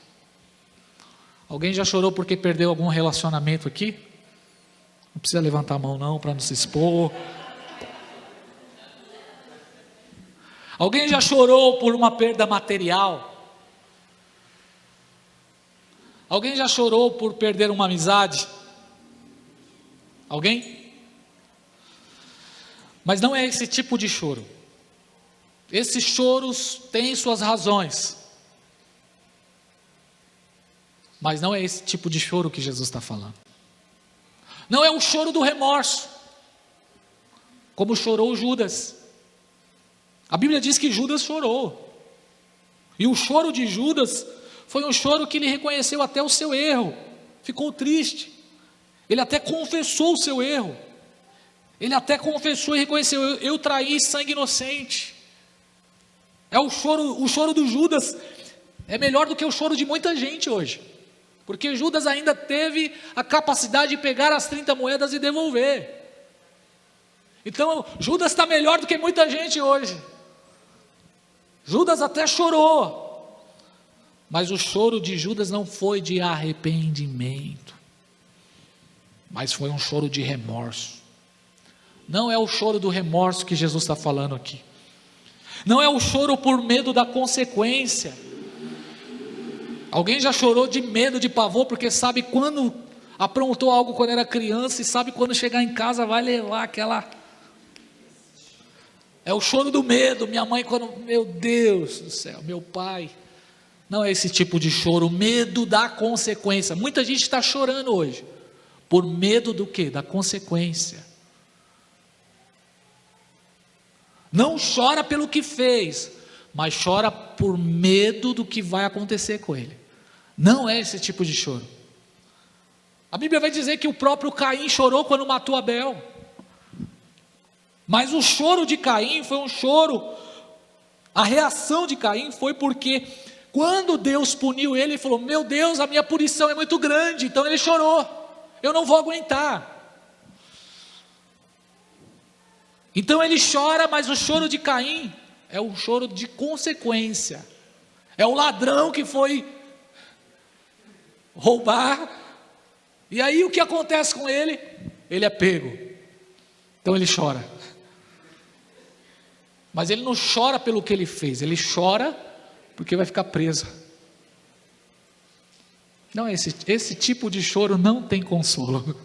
Alguém já chorou porque perdeu algum relacionamento aqui? Não precisa levantar a mão não, para não se expor. Alguém já chorou por uma perda material? Alguém já chorou por perder uma amizade? Alguém? Mas não é esse tipo de choro. Esses choros têm suas razões, mas não é esse tipo de choro que Jesus está falando. Não é o choro do remorso, como chorou Judas. A Bíblia diz que Judas chorou, e o choro de Judas foi um choro que ele reconheceu até o seu erro, ficou triste, ele até confessou o seu erro, ele até confessou e reconheceu: eu traí sangue inocente. É o choro do Judas é melhor do que o choro de muita gente hoje, porque Judas ainda teve a capacidade de pegar as 30 moedas e devolver. Então Judas está melhor do que muita gente hoje. Judas até chorou, mas o choro de Judas não foi de arrependimento, mas foi um choro de remorso. Não é o choro do remorso que Jesus está falando aqui. Não é o choro por medo da consequência. Alguém já chorou de medo, de pavor, porque sabe quando aprontou algo quando era criança e sabe quando chegar em casa vai levar aquela... É o choro do medo. Minha mãe quando... Meu Deus do céu, meu pai. Não é esse tipo de choro, medo da consequência. Muita gente está chorando hoje, por medo do quê? Da consequência. Não chora pelo que fez, mas chora por medo do que vai acontecer com ele. Não é esse tipo de choro. A Bíblia vai dizer que o próprio Caim chorou quando matou Abel. Mas o choro de Caim foi um choro, a reação de Caim foi porque quando Deus puniu ele, ele falou: meu Deus, a minha punição é muito grande. Então ele chorou: eu não vou aguentar. Então ele chora, mas o choro de Caim é um choro de consequência. É o ladrão que foi roubar, e aí o que acontece com ele? Ele é pego. Então ele chora. Mas ele não chora pelo que ele fez, ele chora porque vai ficar preso. Não é esse tipo de choro não tem consolo.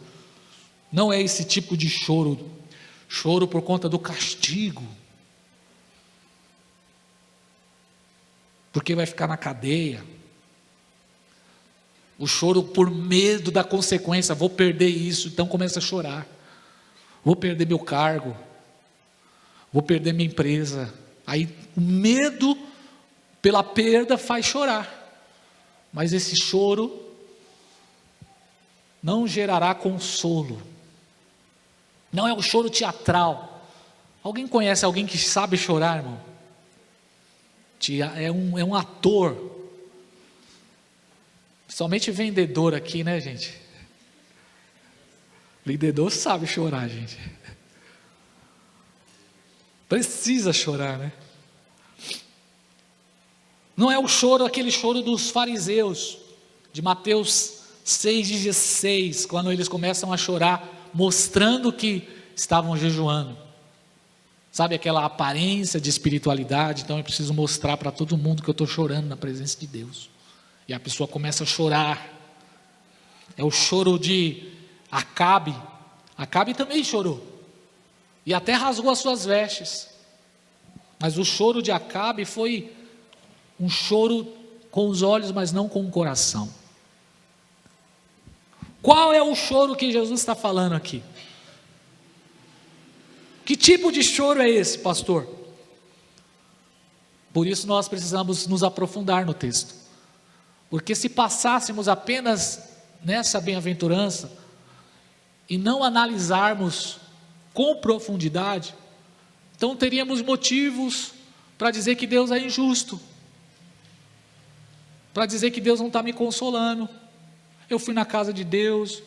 Não é esse tipo de choro por conta do castigo, porque vai ficar na cadeia. O choro por medo da consequência, vou perder isso, então começa a chorar. Vou perder meu cargo, vou perder minha empresa. Aí o medo pela perda faz chorar. Mas esse choro não gerará consolo. Não é um choro teatral. Alguém conhece alguém que sabe chorar, irmão? É um ator. Somente vendedor aqui, né, gente? Vendedor sabe chorar, gente. Precisa chorar, né? Não é o choro, aquele choro dos fariseus, de Mateus 6,16, quando eles começam a chorar, mostrando que estavam jejuando. Sabe aquela aparência de espiritualidade? Então eu preciso mostrar para todo mundo que eu estou chorando na presença de Deus. E a pessoa começa a chorar. É o choro de Acabe. Acabe também chorou. E até rasgou as suas vestes. Mas o choro de Acabe foi um choro com os olhos, mas não com o coração. Qual é o choro que Jesus está falando aqui? Que tipo de choro é esse, pastor? Por isso nós precisamos nos aprofundar no texto. Porque se passássemos apenas nessa bem-aventurança e não analisarmos com profundidade, então teríamos motivos para dizer que Deus é injusto, para dizer que Deus não está me consolando. Eu fui na casa de Deus,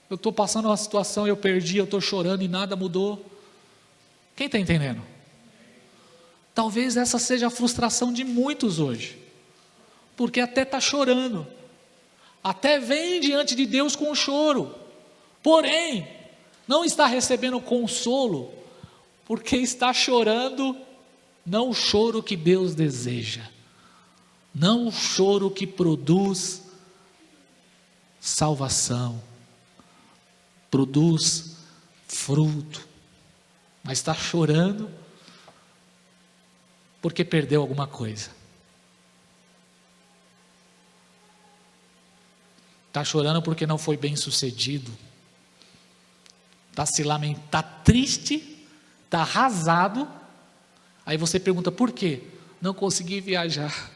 eu estou passando uma situação, eu perdi, eu estou chorando e nada mudou. Quem está entendendo? Talvez essa seja a frustração de muitos hoje, porque até está chorando, até vem diante de Deus com choro, porém, não está recebendo consolo, porque está chorando, não o choro que Deus deseja, não o choro que produz salvação, produz fruto, mas está chorando, porque perdeu alguma coisa. Está chorando porque não foi bem sucedido. Está se lamentando, está triste, está arrasado. Aí você pergunta, por quê? Não consegui viajar.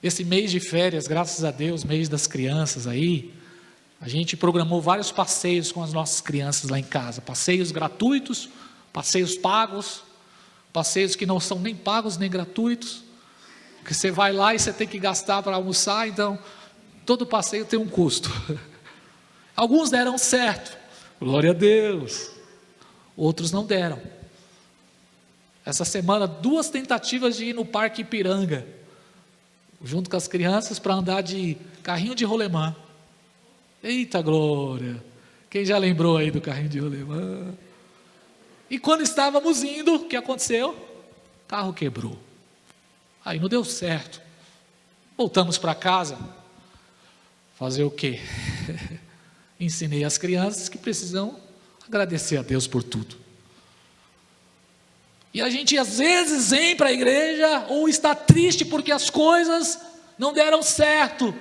Esse mês de férias, graças a Deus, mês das crianças aí, a gente programou vários passeios com as nossas crianças lá em casa. Passeios gratuitos, passeios pagos, passeios que não são nem pagos nem gratuitos. Porque você vai lá e você tem que gastar para almoçar, então todo passeio tem um custo. Alguns deram certo, glória a Deus. Outros não deram. Essa semana, 2 tentativas de ir no Parque Ipiranga, junto com as crianças, para andar de carrinho de rolemã. Eita glória! Quem já lembrou aí do carrinho de rolemã? E quando estávamos indo, o que aconteceu? O carro quebrou. Aí não deu certo. Voltamos para casa. Fazer o quê? Ensinei as crianças que precisam agradecer a Deus por tudo. E a gente às vezes vem para a igreja ou está triste porque as coisas não deram certo.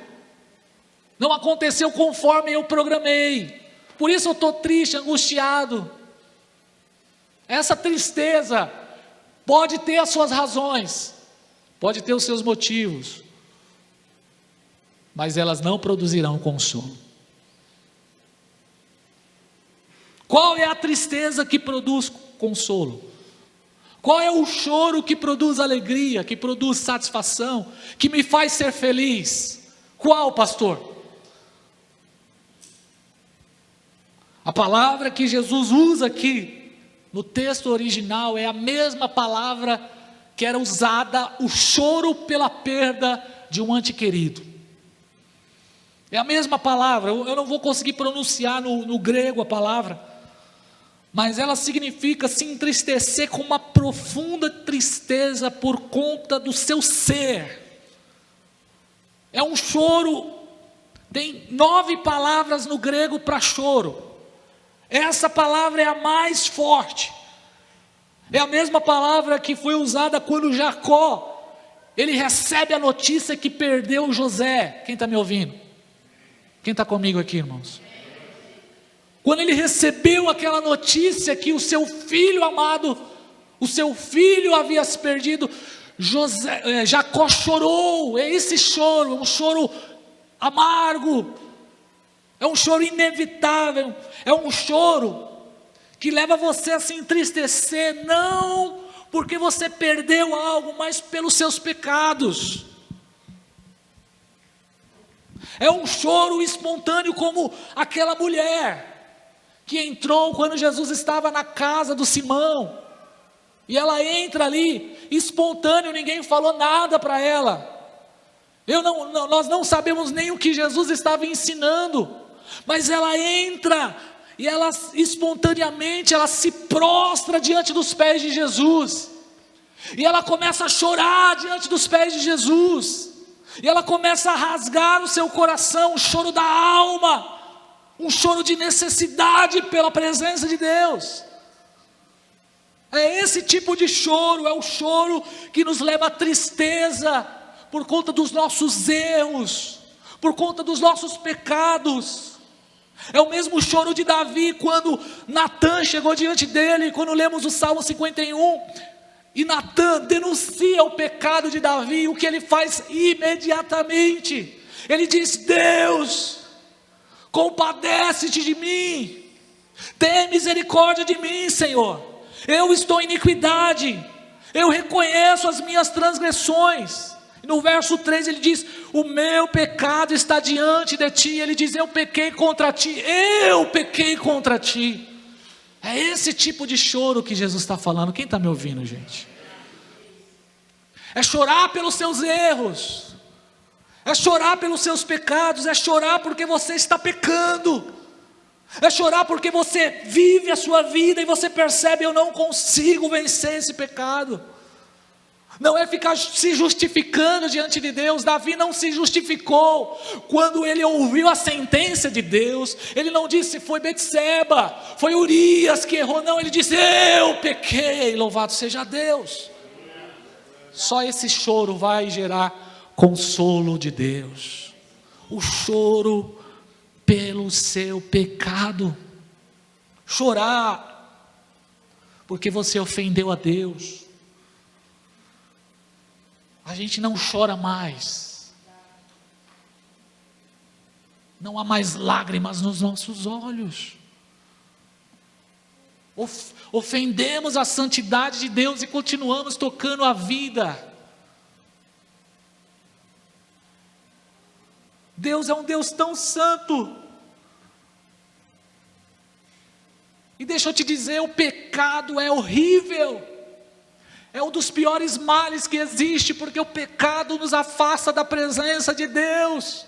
Não aconteceu conforme eu programei. Por isso eu estou triste, angustiado. Essa tristeza pode ter as suas razões, pode ter os seus motivos, mas elas não produzirão consolo. Qual é a tristeza que produz consolo? Qual é o choro que produz alegria, que produz satisfação, que me faz ser feliz? Qual, pastor? A palavra que Jesus usa aqui, no texto original, é a mesma palavra que era usada, o choro pela perda de um ente querido. É a mesma palavra, eu não vou conseguir pronunciar no grego a palavra, mas ela significa se entristecer com uma profunda tristeza por conta do seu ser. É um choro, tem 9 palavras no grego para choro. Essa palavra é a mais forte. É a mesma palavra que foi usada quando Jacó ele recebe a notícia que perdeu José. Quem está me ouvindo? Quem está comigo aqui, irmãos? Quando ele recebeu aquela notícia que o seu filho amado, o seu filho havia se perdido, Jacó chorou. É esse choro, é um choro amargo, é um choro inevitável, é um choro que leva você a se entristecer, não porque você perdeu algo, mas pelos seus pecados. É um choro espontâneo, como aquela mulher que entrou quando Jesus estava na casa do Simão, e ela entra ali, espontâneo, ninguém falou nada para ela. Nós não sabemos nem o que Jesus estava ensinando, mas ela entra, e ela espontaneamente, ela se prostra diante dos pés de Jesus, e ela começa a chorar diante dos pés de Jesus, e ela começa a rasgar o seu coração, um choro da alma, um choro de necessidade pela presença de Deus. É esse tipo de choro, é o choro que nos leva à tristeza, por conta dos nossos erros, por conta dos nossos pecados. É o mesmo choro de Davi, quando Natã chegou diante dele, quando lemos o Salmo 51, e Natã denuncia o pecado de Davi. O que ele faz imediatamente? Ele diz: Deus, compadece-te de mim, tem misericórdia de mim, Senhor, eu estou em iniquidade, eu reconheço as minhas transgressões. No verso 3 ele diz: o meu pecado está diante de ti. Ele diz: eu pequei contra ti, eu pequei contra ti. É esse tipo de choro que Jesus está falando. Quem está me ouvindo, gente? É chorar pelos seus erros, é chorar pelos seus pecados, é chorar porque você está pecando, é chorar porque você vive a sua vida e você percebe: eu não consigo vencer esse pecado. Não é ficar se justificando diante de Deus. Davi não se justificou quando ele ouviu a sentença de Deus. Ele não disse: foi Betseba, foi Urias que errou. Não, ele disse: eu pequei, louvado seja Deus. Só esse choro vai gerar consolo de Deus. O choro pelo seu pecado. Chorar porque você ofendeu a Deus. A gente não chora mais, não há mais lágrimas nos nossos olhos. Ofendemos a santidade de Deus e continuamos tocando a vida. Deus é um Deus tão santo. E deixa eu te dizer, o pecado é horrível. É um dos piores males que existe, porque o pecado nos afasta da presença de Deus.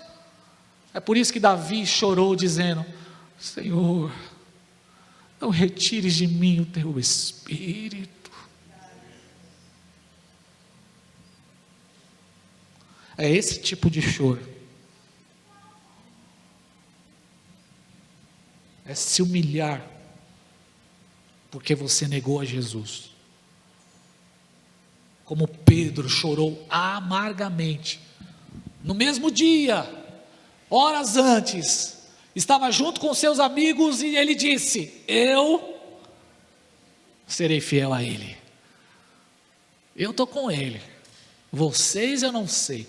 É por isso que Davi chorou dizendo: Senhor, não retires de mim o teu espírito. É esse tipo de choro. É se humilhar porque você negou a Jesus. Como Pedro chorou amargamente, no mesmo dia, horas antes, estava junto com seus amigos e ele disse: eu serei fiel a ele, eu estou com ele, vocês eu não sei,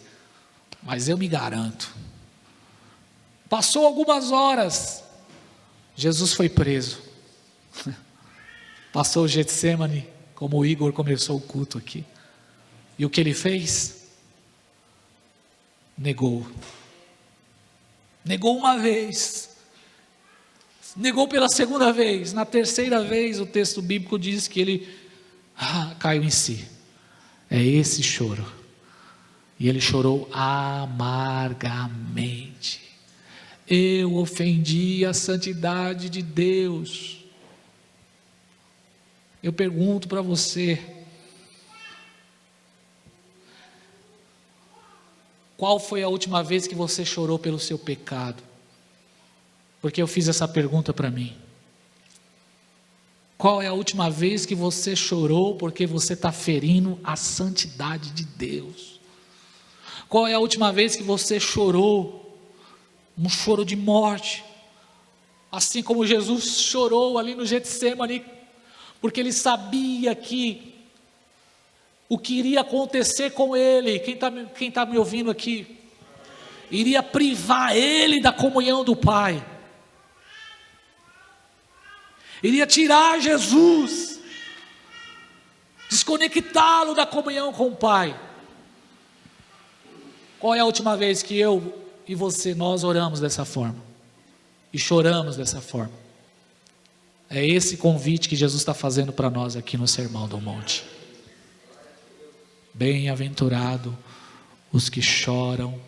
mas eu me garanto. Passou algumas horas, Jesus foi preso, passou o Getsêmani, como o Igor começou o culto aqui. E o que ele fez? Negou. Negou uma vez. Negou pela segunda vez. Na terceira vez, o texto bíblico diz que ele caiu em si. É esse choro. E ele chorou amargamente. Eu ofendi a santidade de Deus. Eu pergunto para você: qual foi a última vez que você chorou pelo seu pecado? Porque eu fiz essa pergunta para mim. Qual é a última vez que você chorou porque você está ferindo a santidade de Deus? Qual é a última vez que você chorou? Um choro de morte. Assim como Jesus chorou ali no Getsemane, porque ele sabia que o que iria acontecer com ele, quem está me ouvindo aqui, iria privar ele da comunhão do Pai, iria tirar Jesus, desconectá-lo da comunhão com o Pai. Qual é a última vez que eu e você, nós oramos dessa forma? E choramos dessa forma? É esse convite que Jesus está fazendo para nós aqui no Sermão do Monte. Bem-aventurado os que choram,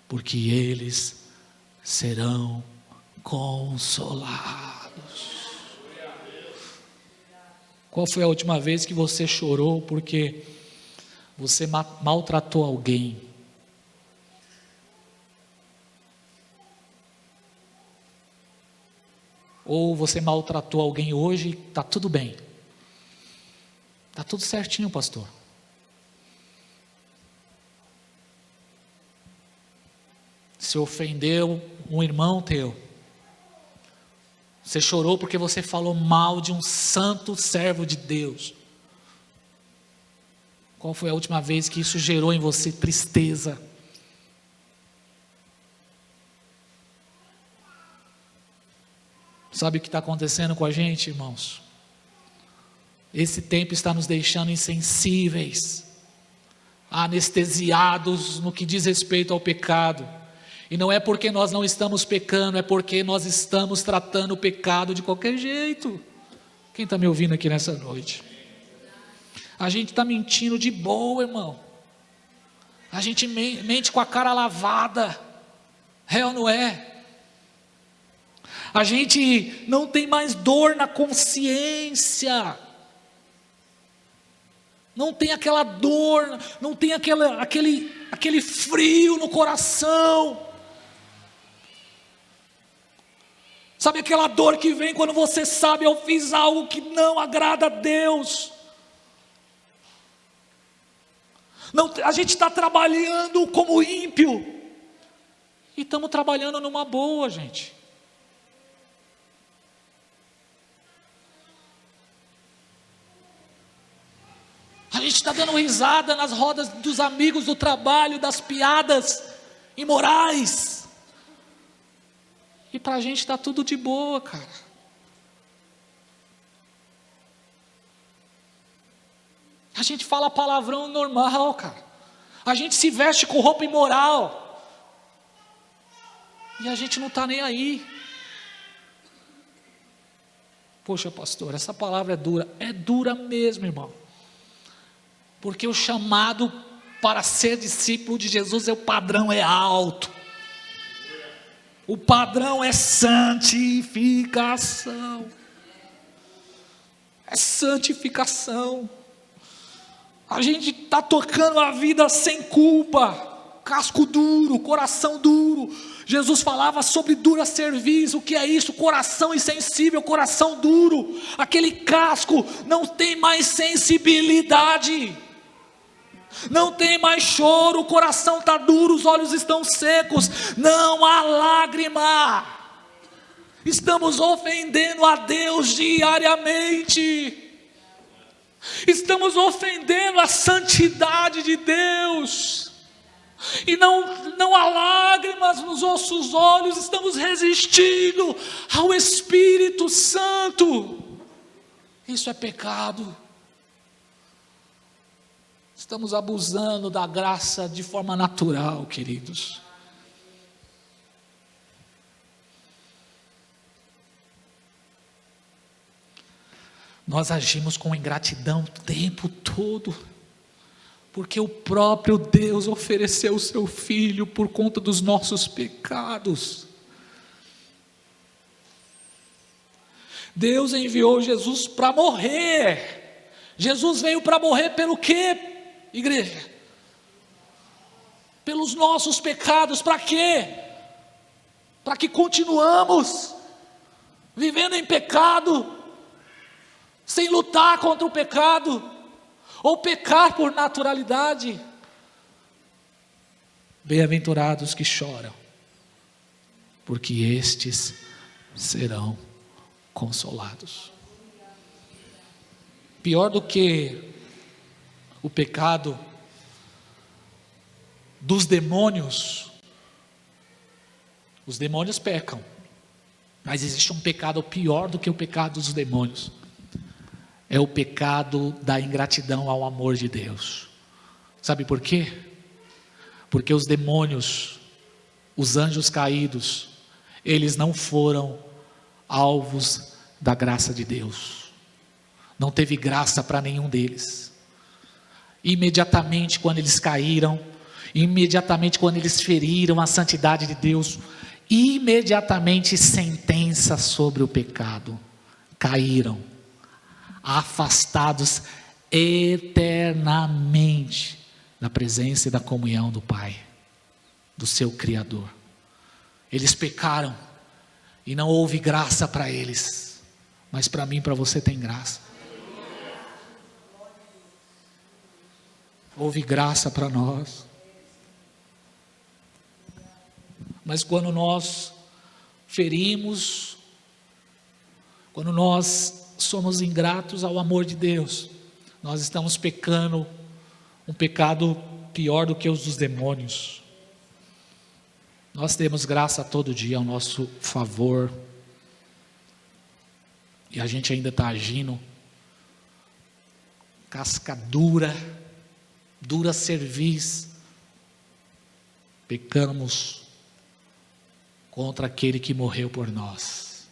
porque eles serão consolados. Qual foi a última vez que você chorou porque você maltratou alguém? Ou você maltratou alguém hoje e está tudo bem? Está tudo certinho, pastor. Se ofendeu um irmão teu, você chorou porque você falou mal de um santo servo de Deus. Qual foi a última vez que isso gerou em você tristeza? Sabe o que está acontecendo com a gente, irmãos? Esse tempo está nos deixando insensíveis, anestesiados no que diz respeito ao pecado. E não é porque nós não estamos pecando, é porque nós estamos tratando o pecado de qualquer jeito. Quem está me ouvindo aqui nessa noite? A gente está mentindo de boa, irmão. A gente mente com a cara lavada. É ou não é? A gente não tem mais dor na consciência. Não tem aquela dor, não tem aquele frio no coração. Sabe aquela dor que vem quando você sabe, eu fiz algo que não agrada a Deus. Não, a gente está trabalhando como ímpio. E estamos trabalhando numa boa, gente. A gente está dando risada nas rodas dos amigos do trabalho, das piadas imorais. E para a gente está tudo de boa, cara. A gente fala palavrão normal, cara. A gente se veste com roupa imoral. E a gente não está nem aí. Poxa, pastor, essa palavra é dura. É dura mesmo, irmão. Porque o chamado para ser discípulo de Jesus, o padrão é alto. O padrão é santificação. É santificação. A gente está tocando a vida sem culpa, casco duro, coração duro. Jesus falava sobre dura cerviz. O que é isso? Coração insensível, coração duro. Aquele casco não tem mais sensibilidade. Não tem mais choro, o coração está duro, os olhos estão secos, não há lágrima. Estamos ofendendo a Deus diariamente. Estamos ofendendo a santidade de Deus. E não há lágrimas nos nossos olhos, estamos resistindo ao Espírito Santo. Isso é pecado. Estamos abusando da graça de forma natural, queridos. Nós agimos com ingratidão o tempo todo, porque o próprio Deus ofereceu o seu Filho por conta dos nossos pecados. Deus enviou Jesus para morrer. Jesus veio para morrer pelo quê? Igreja, pelos nossos pecados. Para quê? Para que continuamos vivendo em pecado, sem lutar contra o pecado, ou pecar por naturalidade. Bem-aventurados que choram, porque estes serão consolados. Pior do que o pecado dos demônios, os demônios pecam, mas existe um pecado pior do que o pecado dos demônios, é o pecado da ingratidão ao amor de Deus. Sabe por quê? Porque os demônios, os anjos caídos, eles não foram alvos da graça de Deus, não teve graça para nenhum deles. Imediatamente quando eles caíram, imediatamente quando eles feriram a santidade de Deus, imediatamente sentença sobre o pecado, caíram, afastados eternamente da presença e da comunhão do Pai, do seu Criador. Eles pecaram e não houve graça para eles, mas para mim e para você tem graça. Houve graça para nós. Mas quando nós ferimos, quando nós somos ingratos ao amor de Deus, nós estamos pecando um pecado pior do que os dos demônios. Nós temos graça todo dia ao nosso favor, e a gente ainda está agindo casca dura, dura cerviz, pecamos contra aquele que morreu por nós,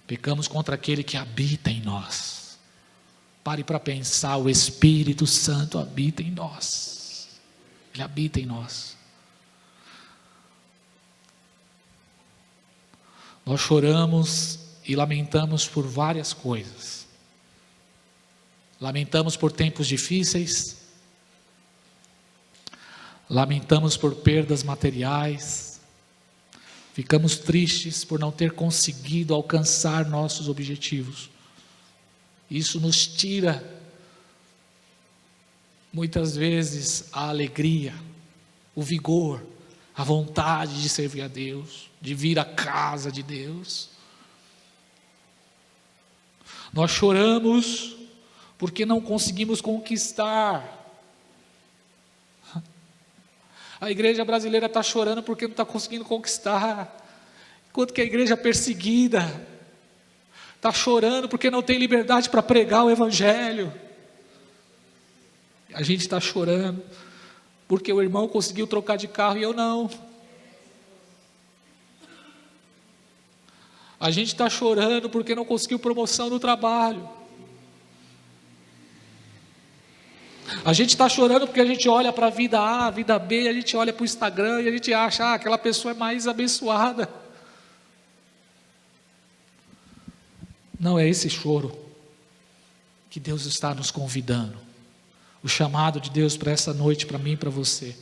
pecamos contra aquele que habita em nós. Pare para pensar, o Espírito Santo habita em nós, Ele habita em nós. Nós choramos e lamentamos por várias coisas. Lamentamos por tempos difíceis, lamentamos por perdas materiais, ficamos tristes por não ter conseguido alcançar nossos objetivos. Isso nos tira, muitas vezes, a alegria, o vigor, a vontade de servir a Deus, de vir à casa de Deus. Nós choramos porque não conseguimos conquistar. A igreja brasileira está chorando porque não está conseguindo conquistar, enquanto que a igreja perseguida está chorando porque não tem liberdade para pregar o Evangelho. A gente está chorando porque o irmão conseguiu trocar de carro e eu não. A gente está chorando porque não conseguiu promoção no trabalho. A gente está chorando porque a gente olha para a vida A, a vida B, a gente olha para o Instagram e a gente acha, aquela pessoa é mais abençoada. Não é esse choro que Deus está nos convidando. O chamado de Deus para essa noite, para mim e para você,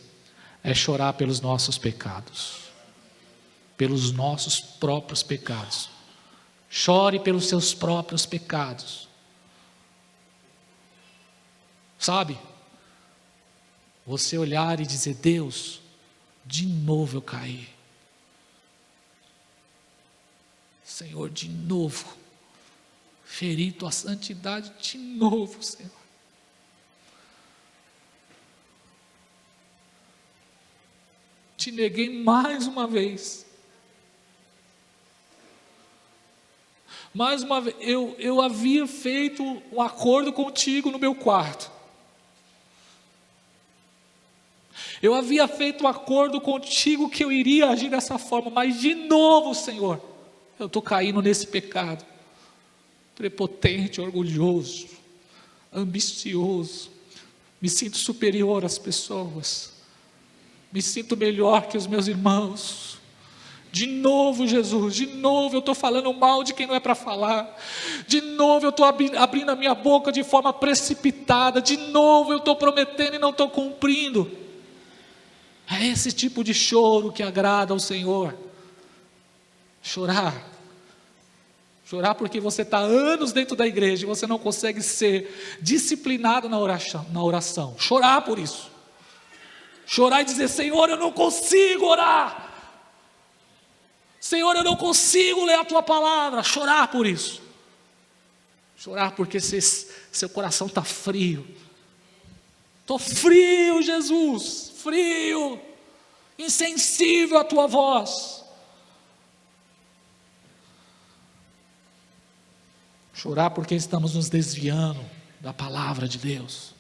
é chorar pelos nossos pecados, pelos nossos próprios pecados. Chore pelos seus próprios pecados. Sabe? Você olhar e dizer, Deus, de novo eu caí. Senhor, de novo, feri tua santidade de novo, Senhor. Te neguei mais uma vez. Mais uma vez, eu havia feito um acordo contigo no meu quarto. Eu havia feito um acordo contigo que eu iria agir dessa forma, mas de novo, Senhor, eu estou caindo nesse pecado. Prepotente, orgulhoso, ambicioso, me sinto superior às pessoas, me sinto melhor que os meus irmãos. De novo, Jesus, de novo eu estou falando mal de quem não é para falar, de novo eu estou abrindo a minha boca de forma precipitada, de novo eu estou prometendo e não estou cumprindo. É esse tipo de choro que agrada ao Senhor. Chorar Chorar porque você está anos dentro da igreja e você não consegue ser disciplinado na oração. Chorar por isso. Chorar e dizer: Senhor, eu não consigo orar. Senhor, eu não consigo ler a Tua palavra. Chorar por isso. Chorar porque seu coração está frio. Estou frio, Jesus, frio, insensível à Tua voz. Chorar porque estamos nos desviando da palavra de Deus.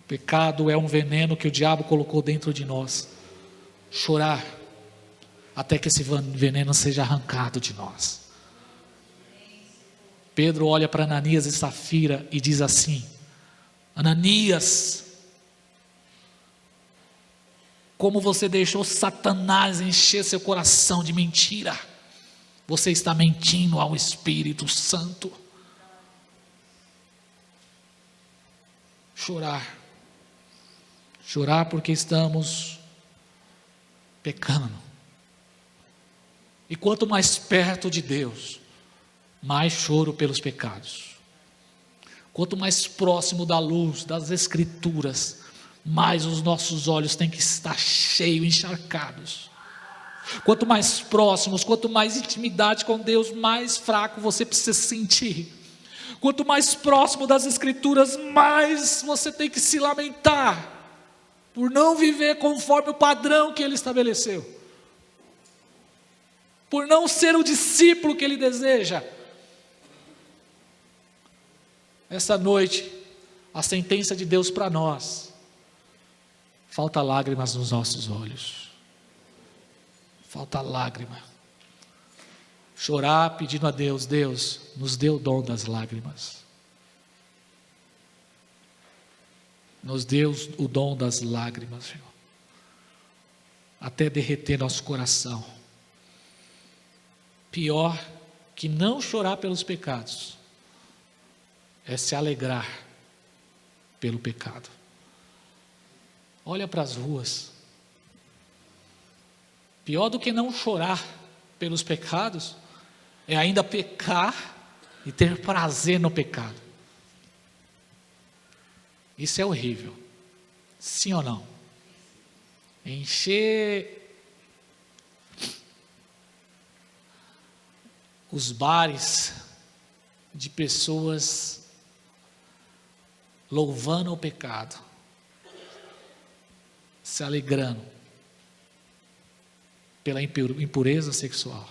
O pecado é um veneno que o diabo colocou dentro de nós. Chorar até que esse veneno seja arrancado de nós. Pedro olha para Ananias e Safira e diz assim: Ananias, como você deixou Satanás encher seu coração de mentira, você está mentindo ao Espírito Santo. Chorar porque estamos pecando. E quanto mais perto de Deus, mais choro pelos pecados. Quanto mais próximo da luz, das Escrituras, mais os nossos olhos têm que estar cheios, encharcados. Quanto mais próximos, quanto mais intimidade com Deus, mais fraco você precisa se sentir. Quanto mais próximo das Escrituras, mais você tem que se lamentar por não viver conforme o padrão que Ele estabeleceu, por não ser o discípulo que Ele deseja. Essa noite, a sentença de Deus para nós: falta lágrimas nos nossos olhos, falta lágrima. Chorar pedindo a Deus: Deus, nos dê o dom das lágrimas, nos dê o dom das lágrimas, Senhor, até derreter nosso coração. Pior que não chorar pelos pecados é se alegrar pelo pecado. Olha para as ruas. Pior do que não chorar pelos pecados é ainda pecar e ter prazer no pecado. Isso é horrível. Sim ou não? Encher os bares de pessoas louvando o pecado, se alegrando pela impureza sexual,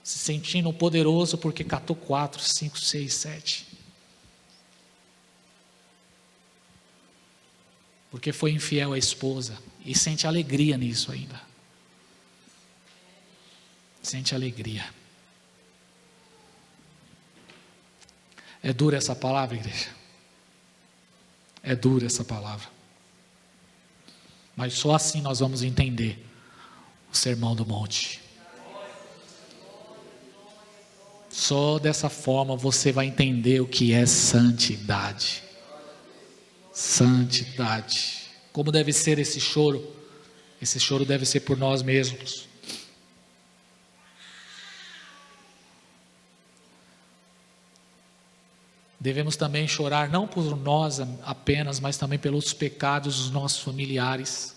se sentindo poderoso porque catou 4, 5, 6, 7, porque foi infiel à esposa e sente alegria nisso ainda, sente alegria. É dura essa palavra, igreja, é dura essa palavra, mas só assim nós vamos entender o Sermão do Monte. Só dessa forma você vai entender o que é santidade. Santidade. Como deve ser esse choro? Esse choro deve ser por nós mesmos. Devemos também chorar não por nós apenas, mas também pelos pecados dos nossos familiares,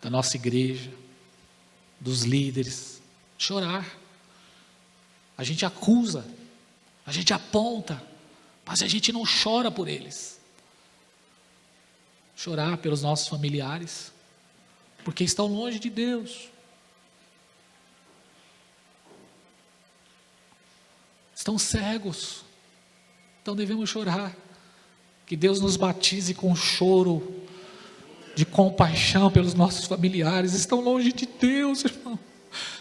da nossa igreja, dos líderes. Chorar. A gente acusa, a gente aponta, mas a gente não chora por eles. Chorar pelos nossos familiares, porque estão longe de Deus. Estão cegos. Então devemos chorar. Que Deus nos batize com choro de compaixão pelos nossos familiares. Estão longe de Deus, irmão.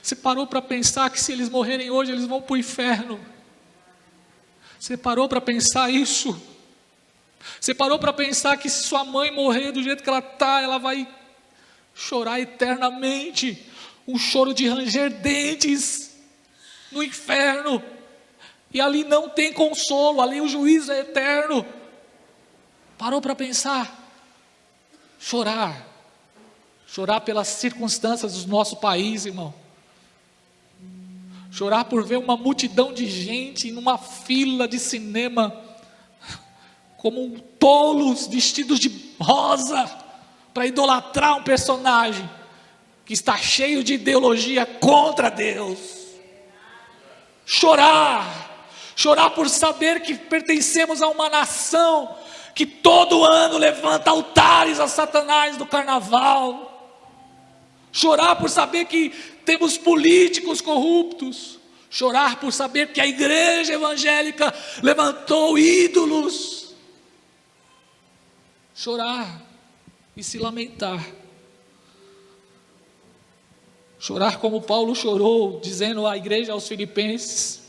Você parou para pensar que se eles morrerem hoje, eles vão para o inferno? Você parou para pensar isso? Você parou para pensar que se sua mãe morrer do jeito que ela está, ela vai chorar eternamente, um choro de ranger dentes no inferno, e ali não tem consolo, ali o juízo é eterno? Parou para pensar? Chorar Chorar pelas circunstâncias do nosso país, irmão. Chorar por ver uma multidão de gente numa fila de cinema, como tolos vestidos de rosa, para idolatrar um personagem que está cheio de ideologia contra Deus. Chorar por saber que pertencemos a uma nação que todo ano levanta altares a Satanás do carnaval. Chorar por saber que temos políticos corruptos. Chorar por saber que a igreja evangélica levantou ídolos. Chorar e se lamentar. Chorar como Paulo chorou, dizendo à igreja, aos filipenses: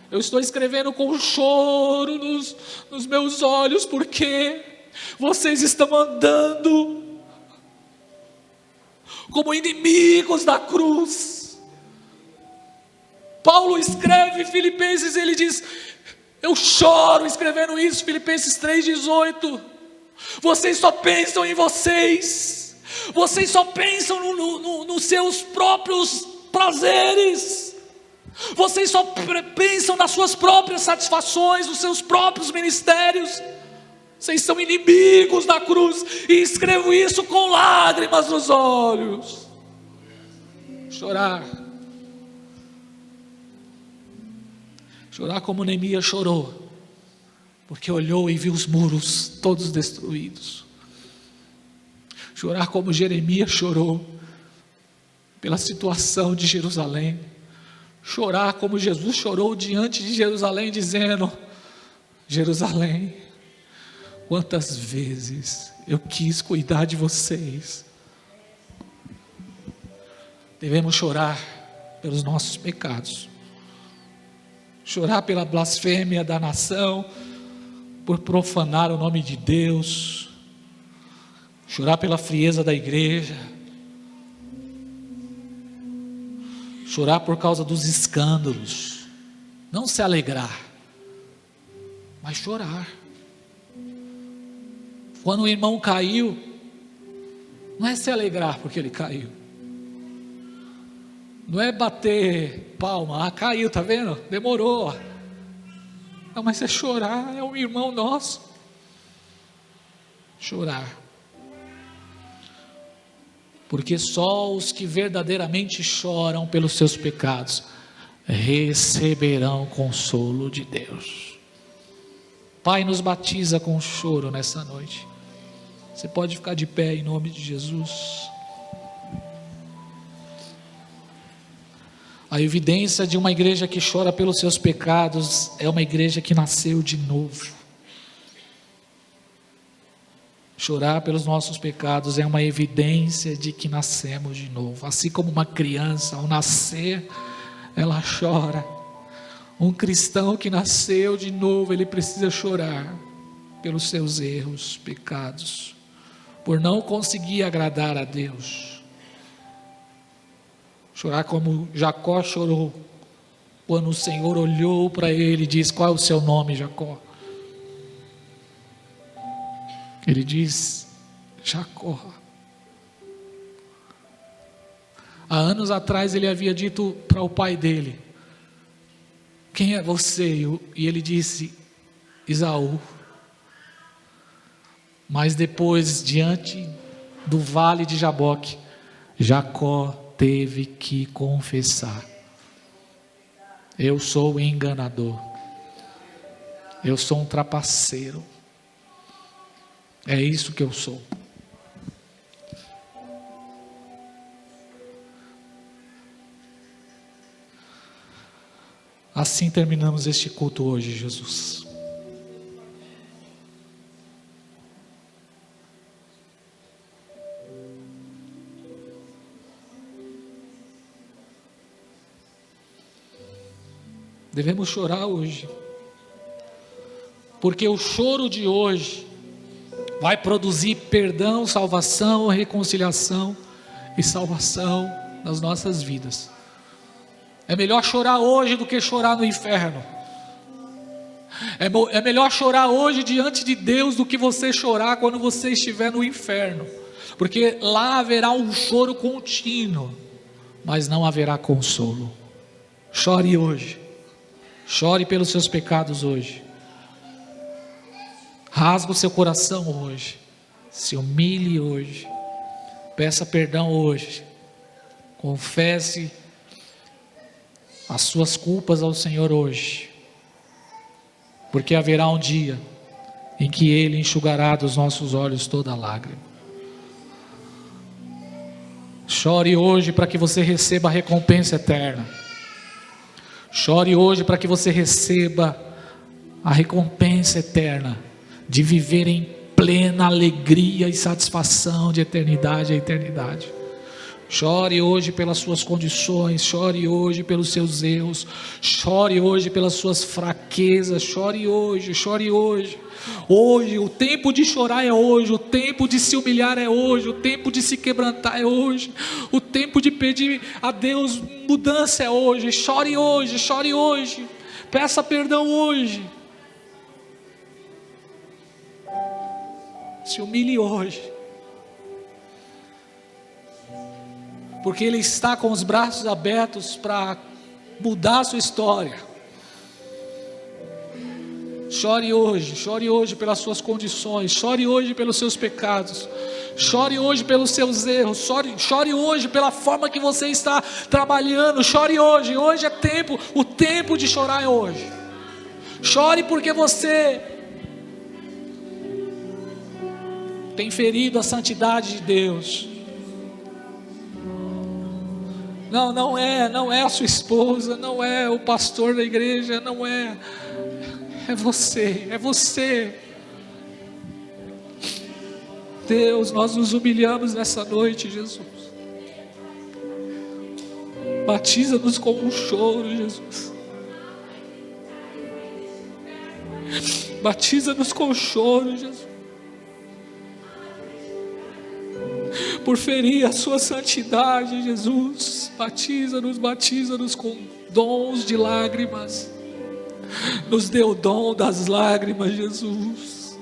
eu estou escrevendo com choro nos meus olhos, porque vocês estão andando como inimigos da cruz. Paulo escreve Filipenses, ele diz: eu choro escrevendo isso, Filipenses 3,18. Vocês só pensam em vocês, vocês só pensam nos seus próprios prazeres, vocês só pensam nas suas próprias satisfações, nos seus próprios ministérios. Vocês são inimigos da cruz, e escrevo isso com lágrimas nos olhos. Chorar como Neemias chorou, porque olhou e viu os muros todos destruídos. Chorar como Jeremias chorou pela situação de Jerusalém. Chorar como Jesus chorou diante de Jerusalém, dizendo: Jerusalém, quantas vezes eu quis cuidar de vocês. Devemos chorar pelos nossos pecados, chorar pela blasfêmia da nação, por profanar o nome de Deus, chorar pela frieza da igreja, chorar por causa dos escândalos, não se alegrar, mas chorar. Quando o irmão caiu, não é se alegrar porque ele caiu, não é bater palma, caiu, tá vendo? Demorou. Não, mas é chorar, é um irmão nosso. Chorar. Porque só os que verdadeiramente choram pelos seus pecados receberão consolo de Deus. Pai, nos batiza com choro nessa noite. Você pode ficar de pé em nome de Jesus. A evidência de uma igreja que chora pelos seus pecados é uma igreja que nasceu de novo. Chorar pelos nossos pecados é uma evidência de que nascemos de novo. Assim como uma criança, ao nascer, ela chora. Um cristão que nasceu de novo, ele precisa chorar pelos seus erros, pecados, por não conseguir agradar a Deus. Chorar como Jacó chorou, quando o Senhor olhou para ele e disse: qual é o seu nome, Jacó? Ele diz: Jacó. Há anos atrás ele havia dito para o pai dele: quem é você? E ele disse: Esaú. Mas depois, diante do vale de Jaboque, Jacó teve que confessar: eu sou enganador, eu sou um trapaceiro, é isso que eu sou. Assim terminamos este culto hoje, Jesus. Devemos chorar hoje, porque o choro de hoje vai produzir perdão, salvação, reconciliação e salvação nas nossas vidas. É melhor chorar hoje do que chorar no inferno. É melhor chorar hoje diante de Deus do que você chorar quando você estiver no inferno. porque lá haverá um choro contínuo, mas não haverá consolo. Chore hoje, chore pelos seus pecados hoje, rasgue o seu coração hoje, se humilhe hoje, peça perdão hoje, confesse as suas culpas ao Senhor hoje, porque haverá um dia em que Ele enxugará dos nossos olhos toda lágrima. Chore hoje para que você receba a recompensa eterna. Chore hoje para que você receba a recompensa eterna de viver em plena alegria e satisfação de eternidade a eternidade. Chore hoje pelas suas condições, chore hoje pelos seus erros, chore hoje pelas suas fraquezas, chore hoje, chore hoje. Hoje, o tempo de chorar é hoje, o tempo de se humilhar é hoje, o tempo de se quebrantar é hoje, o tempo de pedir a Deus mudança é hoje. Chore hoje, peça perdão hoje. Se humilhe hoje, porque Ele está com os braços abertos para mudar a sua história. Chore hoje pelas suas condições, chore hoje pelos seus pecados, chore hoje pelos seus erros, chore hoje pela forma que você está trabalhando, chore hoje é tempo, o tempo de chorar é hoje. Chore porque você tem ferido a santidade de Deus. Não é a sua esposa, não é o pastor da igreja, não é. É você. Deus, nós nos humilhamos nessa noite, Jesus. Batiza-nos com um choro, Jesus. Batiza-nos com choro, Jesus. Por ferir a sua santidade, Jesus. Batiza-nos com dons de lágrimas. Nos dê o dom das lágrimas, Jesus.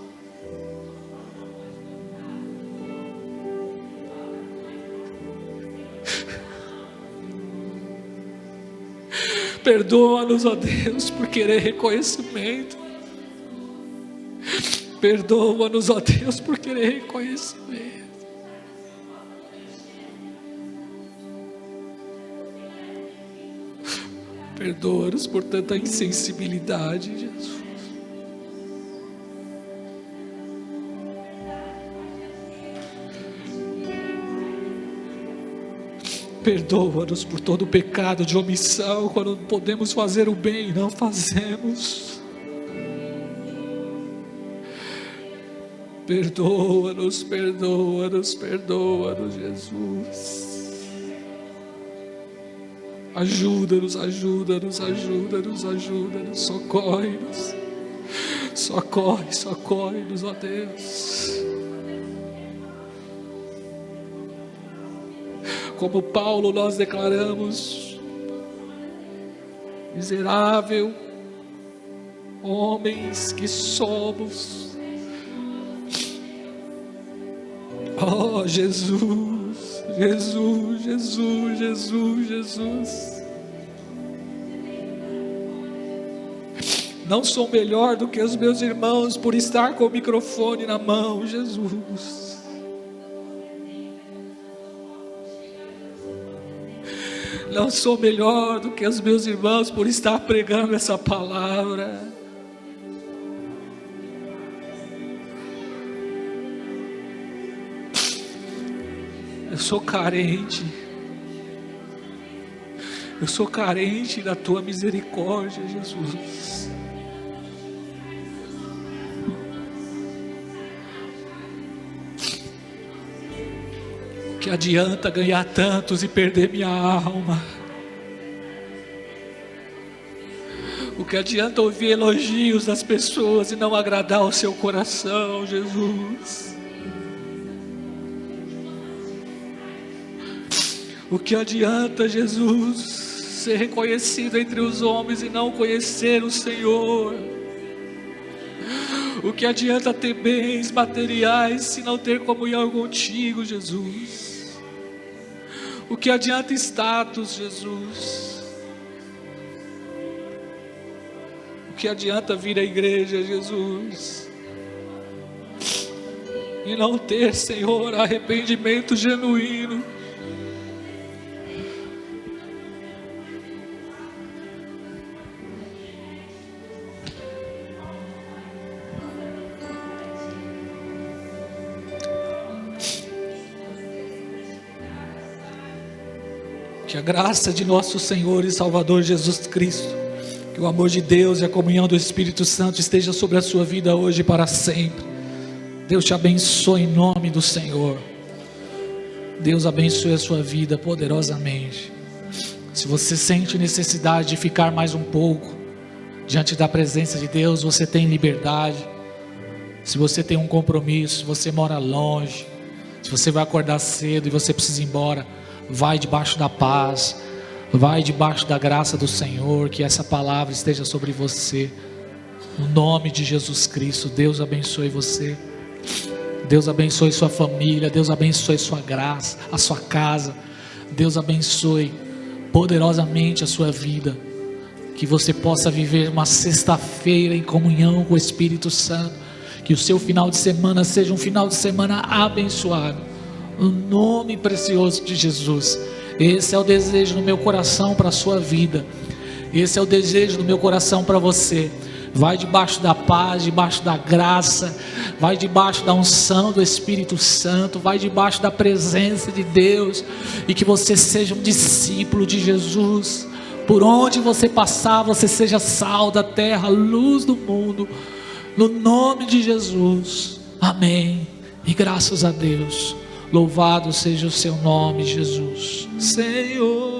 Perdoa-nos, ó Deus, por querer reconhecimento. Perdoa-nos, ó Deus, por querer reconhecimento. Perdoa-nos por tanta insensibilidade, Jesus. Perdoa-nos por todo o pecado de omissão, quando podemos fazer o bem e não fazemos. Perdoa-nos, Jesus. Ajuda-nos, socorre-nos, ó Deus. Como Paulo nós declaramos: miserável homens que somos. Oh Jesus. Não sou melhor do que os meus irmãos por estar com o microfone na mão, Jesus. Não sou melhor do que os meus irmãos por estar pregando essa palavra. Eu sou carente da tua misericórdia, Jesus. O que adianta ganhar tantos e perder minha alma? O que adianta ouvir elogios das pessoas e não agradar o seu coração, Jesus? O que adianta, Jesus, ser reconhecido entre os homens e não conhecer o Senhor? O que adianta ter bens materiais se não ter comunhão contigo, Jesus? O que adianta status, Jesus? O que adianta vir à igreja, Jesus, e não ter, Senhor, arrependimento genuíno? Que a graça de nosso Senhor e Salvador Jesus Cristo, que o amor de Deus e a comunhão do Espírito Santo esteja sobre a sua vida hoje e para sempre. Deus te abençoe em nome do Senhor. Deus abençoe a sua vida poderosamente. Se você sente necessidade de ficar mais um pouco diante da presença de Deus, você tem liberdade. Se você tem um compromisso, se você mora longe, se você vai acordar cedo e você precisa ir embora, vai debaixo da paz, vai debaixo da graça do Senhor. Que essa palavra esteja sobre você, no nome de Jesus Cristo. Deus abençoe você, Deus abençoe sua família, Deus abençoe sua graça, a sua casa, Deus abençoe poderosamente a sua vida. Que você possa viver uma sexta-feira em comunhão com o Espírito Santo. Que o seu final de semana seja um final de semana abençoado, no nome precioso de Jesus. Esse é o desejo no meu coração para a sua vida. Esse é o desejo do meu coração para você. Vai debaixo da paz, debaixo da graça, vai debaixo da unção do Espírito Santo, vai debaixo da presença de Deus, e que você seja um discípulo de Jesus. Por onde você passar, você seja sal da terra, luz do mundo, no nome de Jesus. Amém. E graças a Deus. Louvado seja o seu nome, Jesus. Senhor.